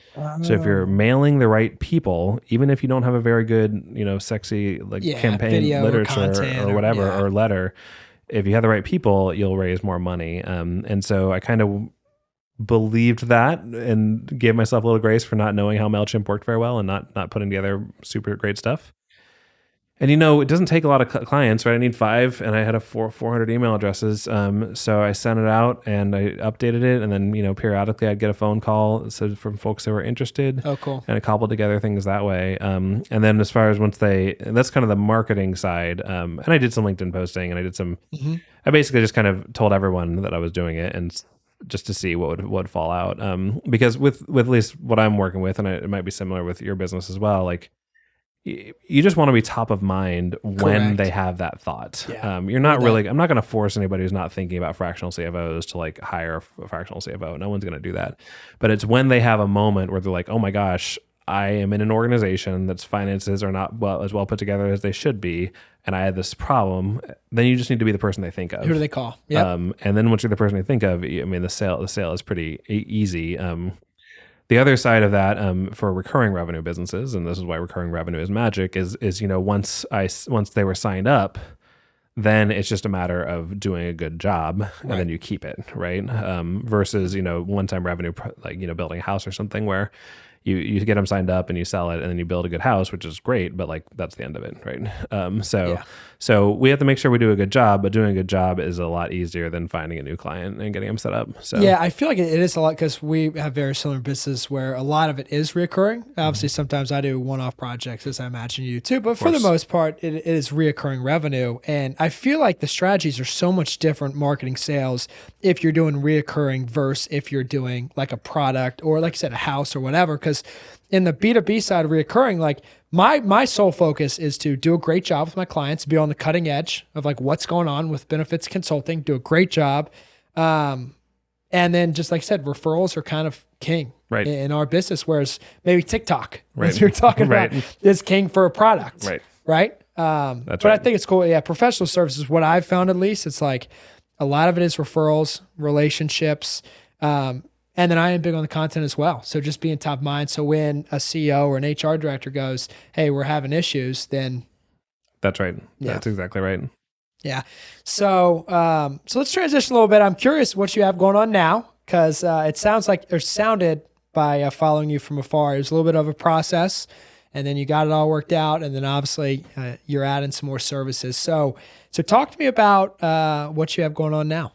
So if you're mailing the right people, even if you don't have a very good, sexy campaign literature or whatever, or letter, if you have the right people, you'll raise more money. And so I kind of believed that and gave myself a little grace for not knowing how MailChimp worked very well and not putting together super great stuff. And it doesn't take a lot of clients, right? I need 5, and I had 400 email addresses. So I sent it out and I updated it, and then periodically I'd get a phone call from folks who were interested. Oh, cool. And I cobbled together things that way. And then as far as that's kind of the marketing side. And I did some LinkedIn posting, and I did some. I basically just kind of told everyone that I was doing it, and just to see what would fall out. Because with at least what I'm working with, and it might be similar with your business as well, like, you just want to be top of mind when they have that thought. Yeah. You're not really, I'm not going to force anybody who's not thinking about fractional CFOs to like hire a fractional CFO. No one's going to do that. But it's when they have a moment where they're like, oh my gosh, I am in an organization that's finances are not as well put together as they should be, and I had this problem. Then you just need to be the person they think of. Who do they call? Yep. And then once you're the person they think of, the sale is pretty easy. The other side of that, for recurring revenue businesses, and this is why recurring revenue is magic, is once they were signed up, then it's just a matter of doing a good job, and then you keep it, right? Versus one-time revenue, like building a house or something, where you get them signed up and you sell it, and then you build a good house, which is great, but like that's the end of it, right? So we have to make sure we do a good job, but doing a good job is a lot easier than finding a new client and getting them set up. So yeah, I feel like it is a lot, because we have very similar businesses where a lot of it is recurring. Obviously, sometimes I do one-off projects, as I imagine you do too, but for the most part, it is reoccurring revenue. And I feel like the strategies are so much different, marketing, sales, if you're doing reoccurring versus if you're doing like a product or, like you said, a house or whatever. Because in the B2B side of reoccurring, like my sole focus is to do a great job with my clients, be on the cutting edge of like what's going on with benefits consulting, do a great job. And then just like I said, referrals are kind of king in our business, whereas maybe TikTok, as you're talking about, is king for a product. Right. But I think it's cool. Yeah. Professional services, what I've found at least, it's like a lot of it is referrals, relationships, and then I am big on the content as well. So just being top of mind. So when a CEO or an HR director goes, hey, we're having issues, then. That's right. Yeah. That's exactly right. Yeah. So let's transition a little bit. I'm curious what you have going on now, because it sounds like, or sounded by following you from afar, it was a little bit of a process, and then you got it all worked out. And then obviously you're adding some more services. So talk to me about what you have going on now.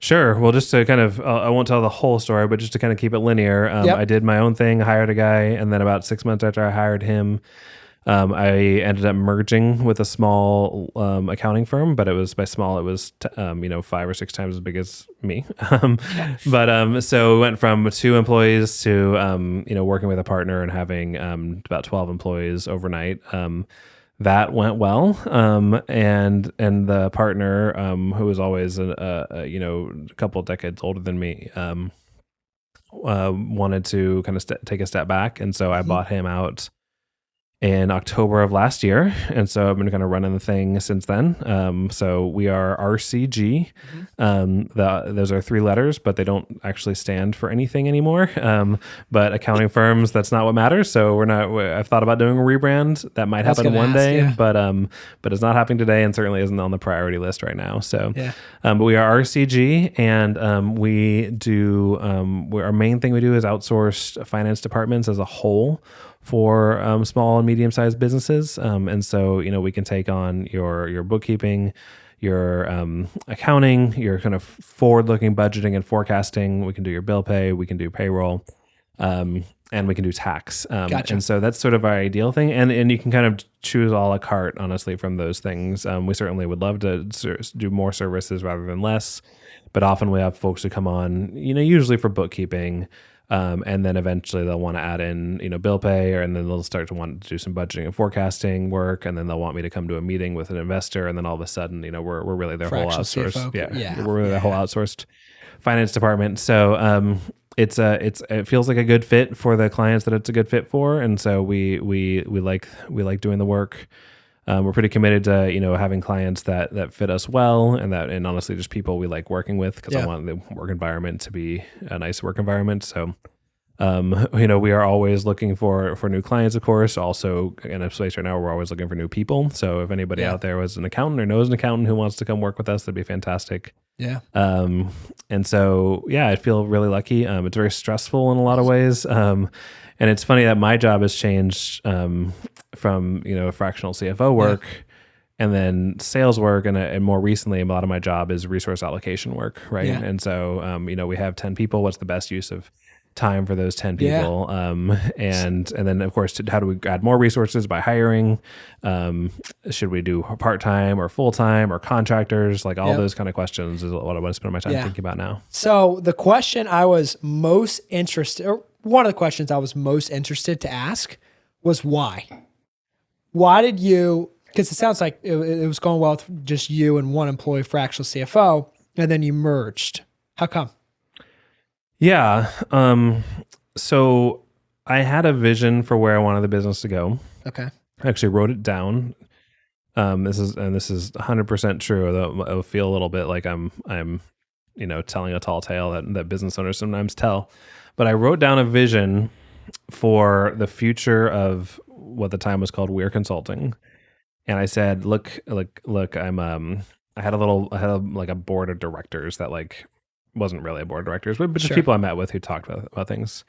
Sure. Well, just to kind of, I won't tell the whole story, but just to kind of keep it linear, I did my own thing, hired a guy, and then about 6 months after I hired him, I ended up merging with a small accounting firm, but it was by small, it was 5 or 6 times as big as me. But so we went from 2 employees to working with a partner and having about 12 employees overnight. That went well, and the partner, who was always a couple of decades older than me, wanted to kind of take a step back, and so I bought him out in October of last year, and so I've been kind of running the thing since then. So we are RCG. Those are 3 letters, but they don't actually stand for anything anymore. But accounting firms, that's not what matters. So we're not. I've thought about doing a rebrand. That might happen one day, but it's not happening today, and certainly isn't on the priority list right now. So, but we are RCG, and we do. Our main thing we do is outsource finance departments as a whole for small and medium-sized businesses. And so, we can take on your bookkeeping, your accounting, your kind of forward-looking budgeting and forecasting. We can do your bill pay. We can do payroll. And we can do tax. Gotcha. And so that's sort of our ideal thing. And you can kind of choose a la carte, honestly, from those things. We certainly would love to do more services rather than less. But often we have folks who come on, usually for bookkeeping. And then eventually they'll want to add in, bill pay, and then they'll start to want to do some budgeting and forecasting work. And then they'll want me to come to a meeting with an investor. And then all of a sudden, we're really their whole outsourced. CFO. We're really the whole outsourced finance department. So, it feels like a good fit for the clients that it's a good fit for, and so we like doing the work. We're pretty committed to having clients that fit us well, and honestly just people we like working with, because I want the work environment to be a nice work environment. So we are always looking for new clients, of course. Also in a space right now, we're always looking for new people. So if anybody out there was an accountant or knows an accountant who wants to come work with us, that'd be fantastic. Yeah. And so, I feel really lucky. It's very stressful in a lot of ways. And it's funny that my job has changed, from, fractional CFO work and then sales work. And more recently, a lot of my job is resource allocation work. Right. Yeah. And so, we have 10 people. What's the best use of time for those 10 people? And then of course, how do we add more resources by hiring? Should we do part-time or full-time or contractors? Like all those kind of questions is what I want to spend my time thinking about now. So the question I was most interested, or one of the questions I was most interested to ask was why? Why did you, because it sounds like it was going well with just you and one employee fractional CFO, and then you merged. How come? Yeah. So I had a vision for where I wanted the business to go. Okay. I actually wrote it down. This is 100% true. Although it'll feel a little bit like I'm telling a tall tale that business owners sometimes tell. But I wrote down a vision for the future of what the time was called Weir Consulting. And I said, look, I had a board of directors that wasn't really a board of directors, but just people I met with who talked about things.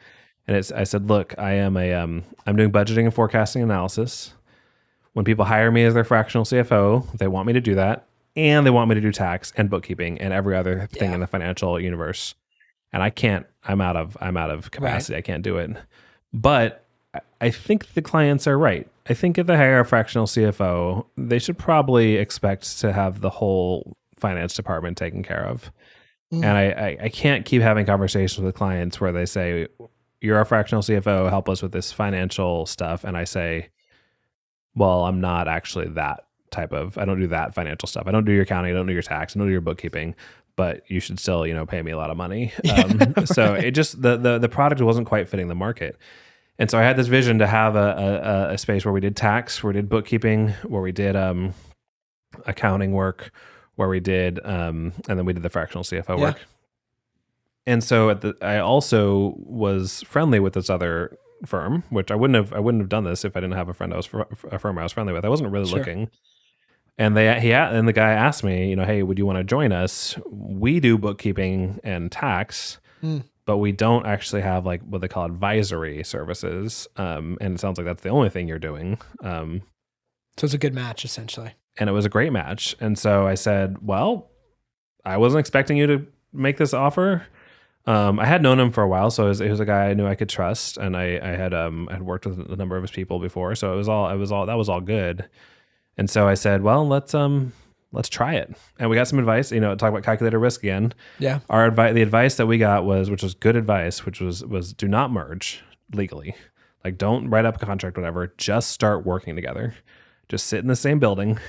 And I said, look, I'm doing budgeting and forecasting analysis. When people hire me as their fractional CFO, they want me to do that, and they want me to do tax and bookkeeping and every other thing in the financial universe. And I can't. I'm out of capacity. Right. I can't do it. But I think the clients are right. I think if they hire a fractional CFO, they should probably expect to have the whole finance department taken care of. And I can't keep having conversations with clients where they say, you're our fractional CFO, help us with this financial stuff. And I say, well, I'm not actually that type of, I don't do that financial stuff. I don't do your accounting, I don't do your tax, I don't do your bookkeeping, but you should still, pay me a lot of money. So it just, the product wasn't quite fitting the market. And so I had this vision to have a space where we did tax, where we did bookkeeping, where we did accounting work, where we did, and then we did the fractional CFO work. And so I also was friendly with this other firm, which I wouldn't have done this if I didn't have a firm I was friendly with. I wasn't really looking. And the guy asked me, hey, would you want to join us? We do bookkeeping and tax, but we don't actually have what they call advisory services. And it sounds like that's the only thing you're doing. So it's a good match, essentially. And it was a great match. And so I said, well, I wasn't expecting you to make this offer. I had known him for a while, so it was a guy I knew I could trust, and I had worked with a number of his people before, so that was all good. And so I said, well, let's try it. And we got some advice, talk about calculated risk again. Yeah. The advice that we got which was good advice, which was do not merge legally. Don't write up a contract, whatever. Just start working together. Just sit in the same building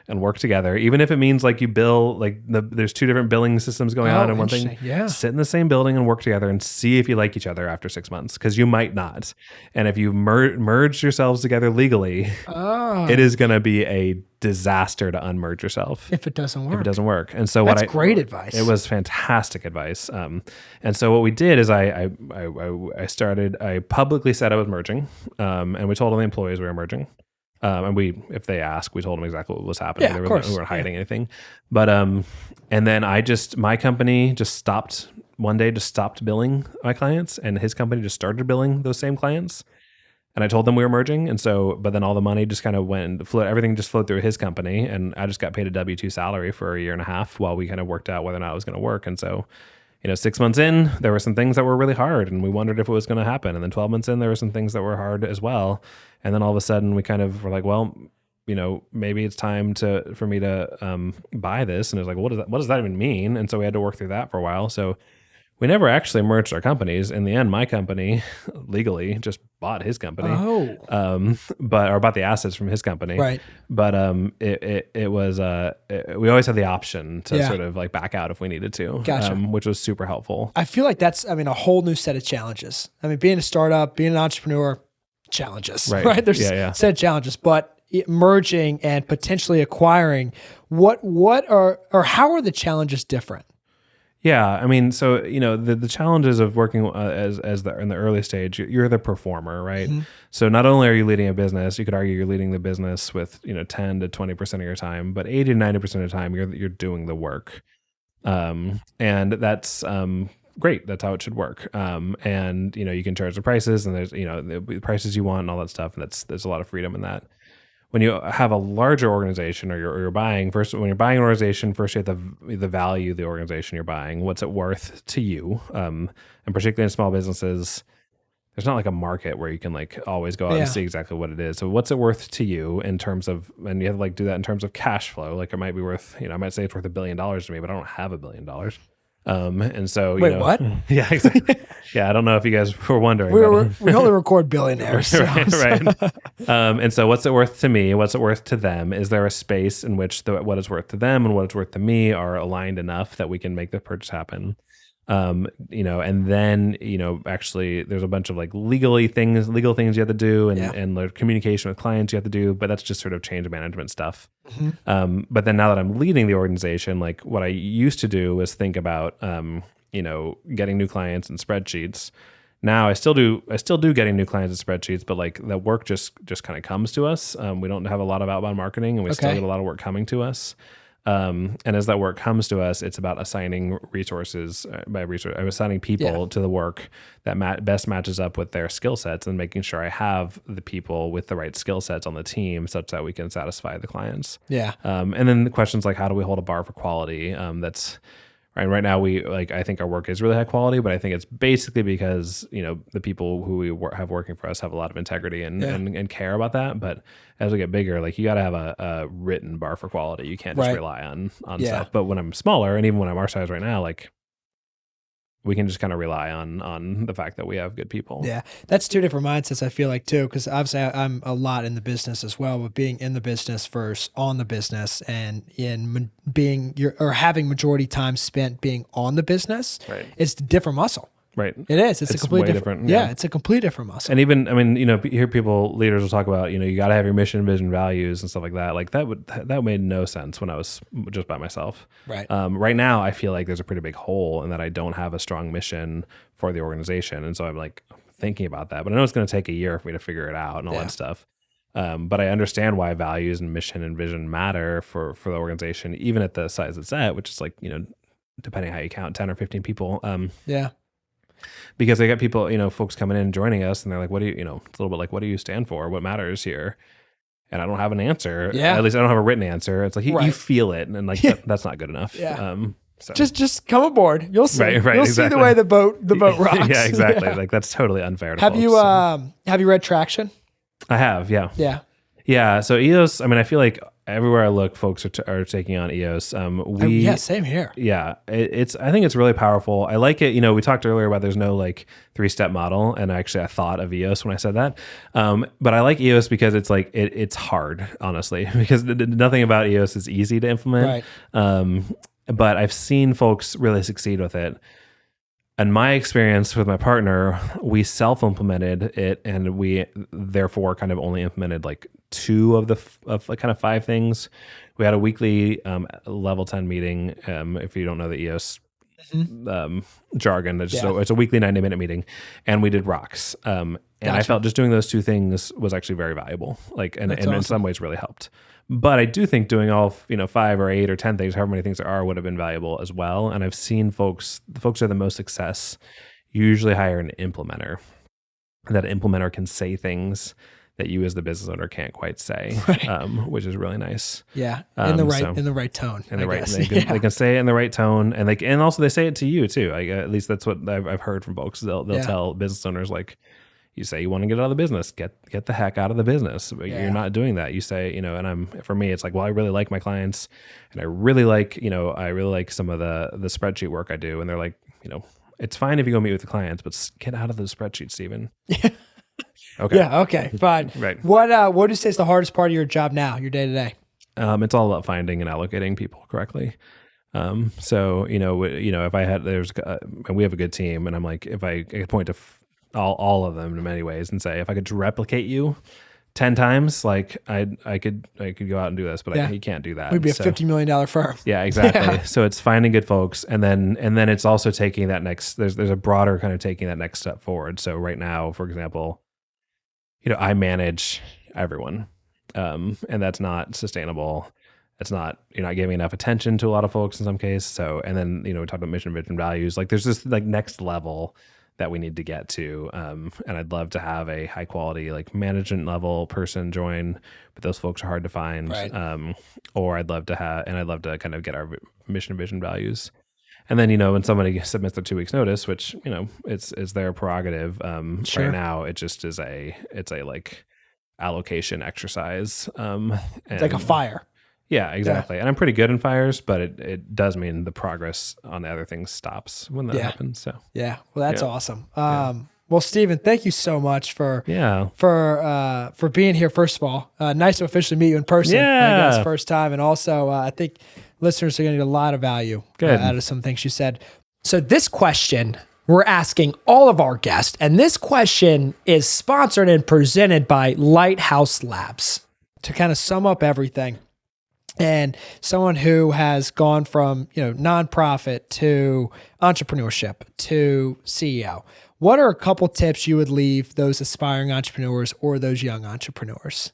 and work together. Even if it means you bill, there's two different billing systems going on and one thing. Yeah. Sit in the same building and work together and see if you like each other after 6 months, because you might not. And if you merge yourselves together legally, it is going to be a disaster to unmerge yourself. If it doesn't work. And so that's great advice. It was fantastic advice. And so what we did is I publicly said I was merging, and we told all the employees we were merging. And if they ask, we told them exactly what was happening. Yeah, of course. We weren't hiding anything. But, and then my company just stopped billing my clients, and his company just started billing those same clients. And I told them we were merging. And so, but then all the money just kind of everything just flowed through his company. And I just got paid a W-2 salary for a year and a half while we kind of worked out whether or not it was going to work. And so, 6 months in, there were some things that were really hard and we wondered if it was going to happen. And then 12 months in, there were some things that were hard as well. And then all of a sudden we kind of were like, well, maybe it's time for me to buy this. And it was like, what does that even mean? And so we had to work through that for a while. So we never actually merged our companies. In the end, my company legally just bought his company. Oh. Or bought the assets from his company. Right. But it was we always had the option to sort of like back out if we needed to. Gotcha. Which was super helpful. I feel like that's a whole new set of challenges. Being a startup, being an entrepreneur, challenges. Right? There's a set of challenges, but merging and potentially acquiring, how are the challenges different? Yeah, so the challenges of working in the early stage, you're the performer, right? Mm-hmm. So not only are you leading a business, you could argue you're leading the business with 10 to 20% of your time, but 80 to 90% of the time you're doing the work, and that's great. That's how it should work. And you can charge the prices, and there's the prices you want and all that stuff, and there's a lot of freedom in that. When you have a larger organization or you're buying, when you're buying an organization, first you have the value of the organization you're buying. What's it worth to you? And particularly in small businesses, there's not like a market where you can like always go out and see exactly what it is. So what's it worth to you in terms of, and you have to like do that in terms of cash flow. Like it might be worth, I might say it's worth $1 billion to me, but I don't have $1 billion. And so, wait, what? Yeah, exactly. Yeah, I don't know if you guys were wondering. We only record billionaires. So. right. And so what's it worth to me? What's it worth to them? Is there a space in which what it's worth to them and what it's worth to me are aligned enough that we can make the purchase happen? And then, actually there's a bunch of like legal things you have to do and the communication with clients you have to do, but that's just sort of change management stuff. Mm-hmm. But then now that I'm leading the organization, like what I used to do was think about, getting new clients and spreadsheets. Now I still do getting new clients and spreadsheets, but like the work just kind of comes to us. We don't have a lot of outbound marketing and we still get a lot of work coming to us. And as that work comes to us, it's about assigning resources. I'm assigning people to the work that best matches up with their skill sets and making sure I have the people with the right skill sets on the team such that we can satisfy the clients. Yeah. And then the questions like, how do we hold a bar for quality? That's right now. I think our work is really high quality, but I think it's basically because, the people who we have working for us have a lot of integrity and care about that. But as we get bigger, like you got to have a written bar for quality. You can't just rely on stuff. But when I'm smaller, and even when I'm our size right now, like we can just kind of rely on the fact that we have good people. Yeah, that's two different mindsets, I feel like, too, because obviously I'm a lot in the business as well, but being in the business versus on the business, and in having majority time spent being on the business, it's a different muscle. Right. It is. It's a completely different. Yeah, it's a completely different muscle. And even, you hear leaders will talk about, you got to have your mission, vision, values, and stuff like that. Like that made no sense when I was just by myself. Right. Right now, I feel like there's a pretty big hole in that I don't have a strong mission for the organization, and so I'm like thinking about that. But I know it's going to take a year for me to figure it out and all that stuff. But I understand why values and mission and vision matter for the organization, even at the size it's at, which is like, depending how you count, 10 or 15 people. Because they got people, folks coming in and joining us, and they're like, what do you, it's a little bit like, what do you stand for? What matters here? And I don't have an answer. Yeah. At least I don't have a written answer. It's like, you feel it. And like, that's not good enough. Yeah. So. Just come aboard. You'll see. Right, You'll exactly. see the way the boat rocks. Yeah, exactly. Yeah. Like that's totally unfair to have folks. Have you read Traction? I have. Yeah. Yeah. Yeah. So EOS, I feel like everywhere I look, folks are taking on EOS. Same here. Yeah. I think it's really powerful. I like it. We talked earlier about there's no like 3-step model. And actually I thought of EOS when I said that. But I like EOS because it's like, it's hard, honestly, because nothing about EOS is easy to implement. Right. But I've seen folks really succeed with it. And my experience with my partner, we self-implemented it, and we therefore kind of only implemented like 2 of the kind of 5 things. We had a weekly level 10 meeting. If you don't know the EOS jargon, it's a weekly 90-minute meeting, and we did rocks. And I felt just doing those 2 things was actually very valuable. Like, and awesome. In some ways really helped. But I do think doing all 5 or 8 or 10 things, however many things there are, would have been valuable as well. And I've seen the folks who are the most success usually hire an implementer. that implementer can say things that you as the business owner can't quite say, which is really nice. Yeah, in the right tone. They can say it in the right tone, and also they say it to you too. At least that's what I've heard from folks. They'll tell business owners, like, you say you want to get out of the business, get the heck out of the business. But you're not doing that. You say, for me, it's like, well, I really like my clients, and I really like some of the spreadsheet work I do, and they're like, it's fine if you go meet with the clients, but get out of the spreadsheet, Stephen. Okay. Yeah. Okay. Fine. Right. What do you say is the hardest part of your job now, your day to day? It's all about finding and allocating people correctly. So if I had, and we have a good team, and I'm like, if I could point to all of them in many ways and say, if I could replicate you 10 times, like I could go out and do this, but you can't do that. We'd be a $50 million firm. Yeah, exactly. Yeah. So it's finding good folks, and then it's also taking that next. There's a broader kind of taking that next step forward. So right now, for example, I manage everyone, and that's not sustainable. It's not, you're not giving enough attention to a lot of folks in some cases. So, and then, we talk about mission, vision, values. Like there's this like next level that we need to get to. And I'd love to have a high quality, like management level person join, but those folks are hard to find. Right. Or I'd love to kind of get our mission, vision, values. And then, when somebody submits their 2 weeks notice, which, it's their prerogative. Sure. Right now, it just is it's a like allocation exercise. It's like a fire. Yeah, exactly. Yeah. And I'm pretty good in fires, but it does mean the progress on the other things stops when that happens. So well, that's awesome. Well, Stephen, thank you so much for being here. First of all, nice to officially meet you in person. I guess first time, and also I think listeners are going to get a lot of value out of some things you said. So this question we're asking all of our guests, and this question is sponsored and presented by Lighthouse Labs. To kind of sum up everything, and someone who has gone from nonprofit to entrepreneurship to CEO, what are a couple tips you would leave those aspiring entrepreneurs or those young entrepreneurs?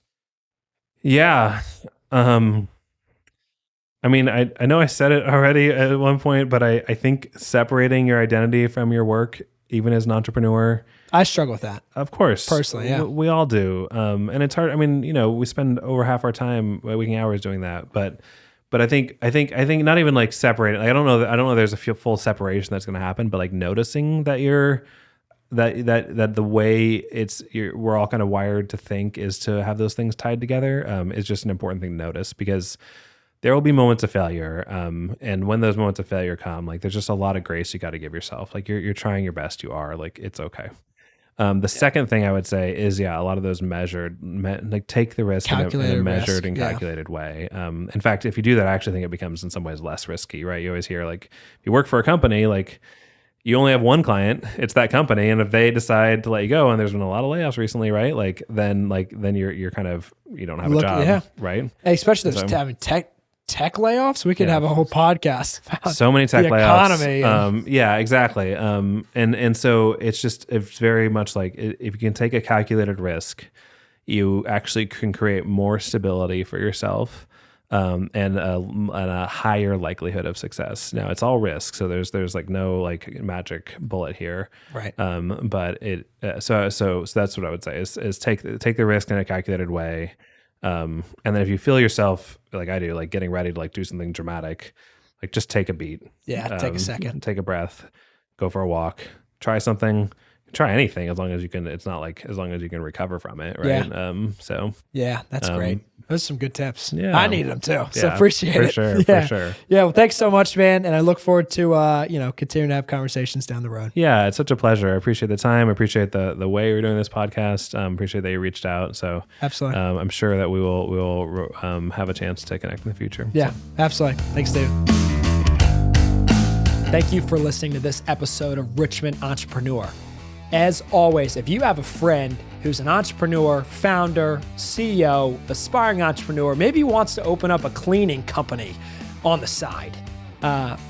Yeah. I mean, I know I said it already at one point, but I think separating your identity from your work, even as an entrepreneur, I struggle with that. Of course. Personally, yeah. We all do. And it's hard. I mean, we spend over half our time, waking hours doing that, but I think not even like separating. Like, I don't know there's a full separation that's going to happen, but like noticing that that the way we're all kind of wired to think is to have those things tied together, is just an important thing to notice, because there will be moments of failure. And when those moments of failure come, like there's just a lot of grace you got to give yourself. Like you're trying your best. You are, like, it's okay. The second thing I would say is, a lot of those like take the risk in a measured and calculated way. In fact, if you do that, I actually think it becomes in some ways less risky, right? You always hear, like, if you work for a company, like you only have one client, it's that company. And if they decide to let you go, and there's been a lot of layoffs recently, right? Like then you're kind of, you don't have a job, right? Especially those tech layoffs. We could have a whole podcast about so many tech layoffs. Economy. Exactly. And so it's very much like, if you can take a calculated risk, you actually can create more stability for yourself, and a higher likelihood of success. Now it's all risk, so there's like no like magic bullet here, right? But so that's what I would say is take the risk in a calculated way. And then if you feel yourself, like I do, like getting ready to like do something dramatic, like just take a beat. Yeah, take a second. Take a breath. Go for a walk. Try something. Try anything as long as you can. It's not like as long as you can recover from it, right? Yeah, that's great. Those are some good tips. Yeah. I needed them too, so appreciate it. For sure. Yeah, well, thanks so much, man, and I look forward to continuing to have conversations down the road. Yeah, it's such a pleasure. I appreciate the time. I appreciate the way you're doing this podcast. Appreciate that you reached out. So absolutely, I'm sure that we will have a chance to connect in the future. Yeah, absolutely. Thanks, David. Thank you for listening to this episode of Richmond Entrepreneur. As always, if you have a friend who's an entrepreneur, founder, CEO, aspiring entrepreneur, maybe wants to open up a cleaning company on the side,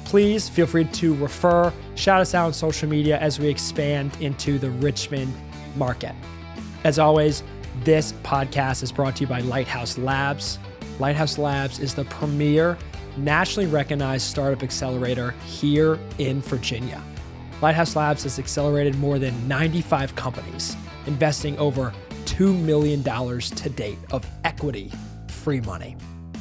please feel free to refer, shout us out on social media as we expand into the Richmond market. As always, this podcast is brought to you by Lighthouse Labs. Lighthouse Labs is the premier nationally recognized startup accelerator here in Virginia. Lighthouse Labs has accelerated more than 95 companies investing over $2 million to date of equity-free money.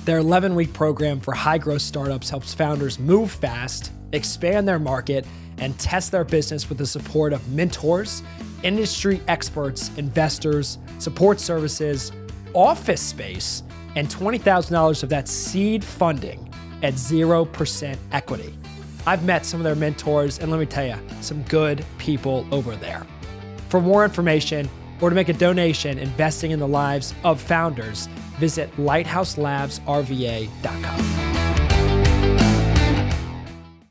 Their 11-week program for high-growth startups helps founders move fast, expand their market, and test their business with the support of mentors, industry experts, investors, support services, office space, and $20,000 of that seed funding at 0% equity. I've met some of their mentors, and let me tell you, some good people over there. For more information or to make a donation investing in the lives of founders, visit lighthouselabsrva.com.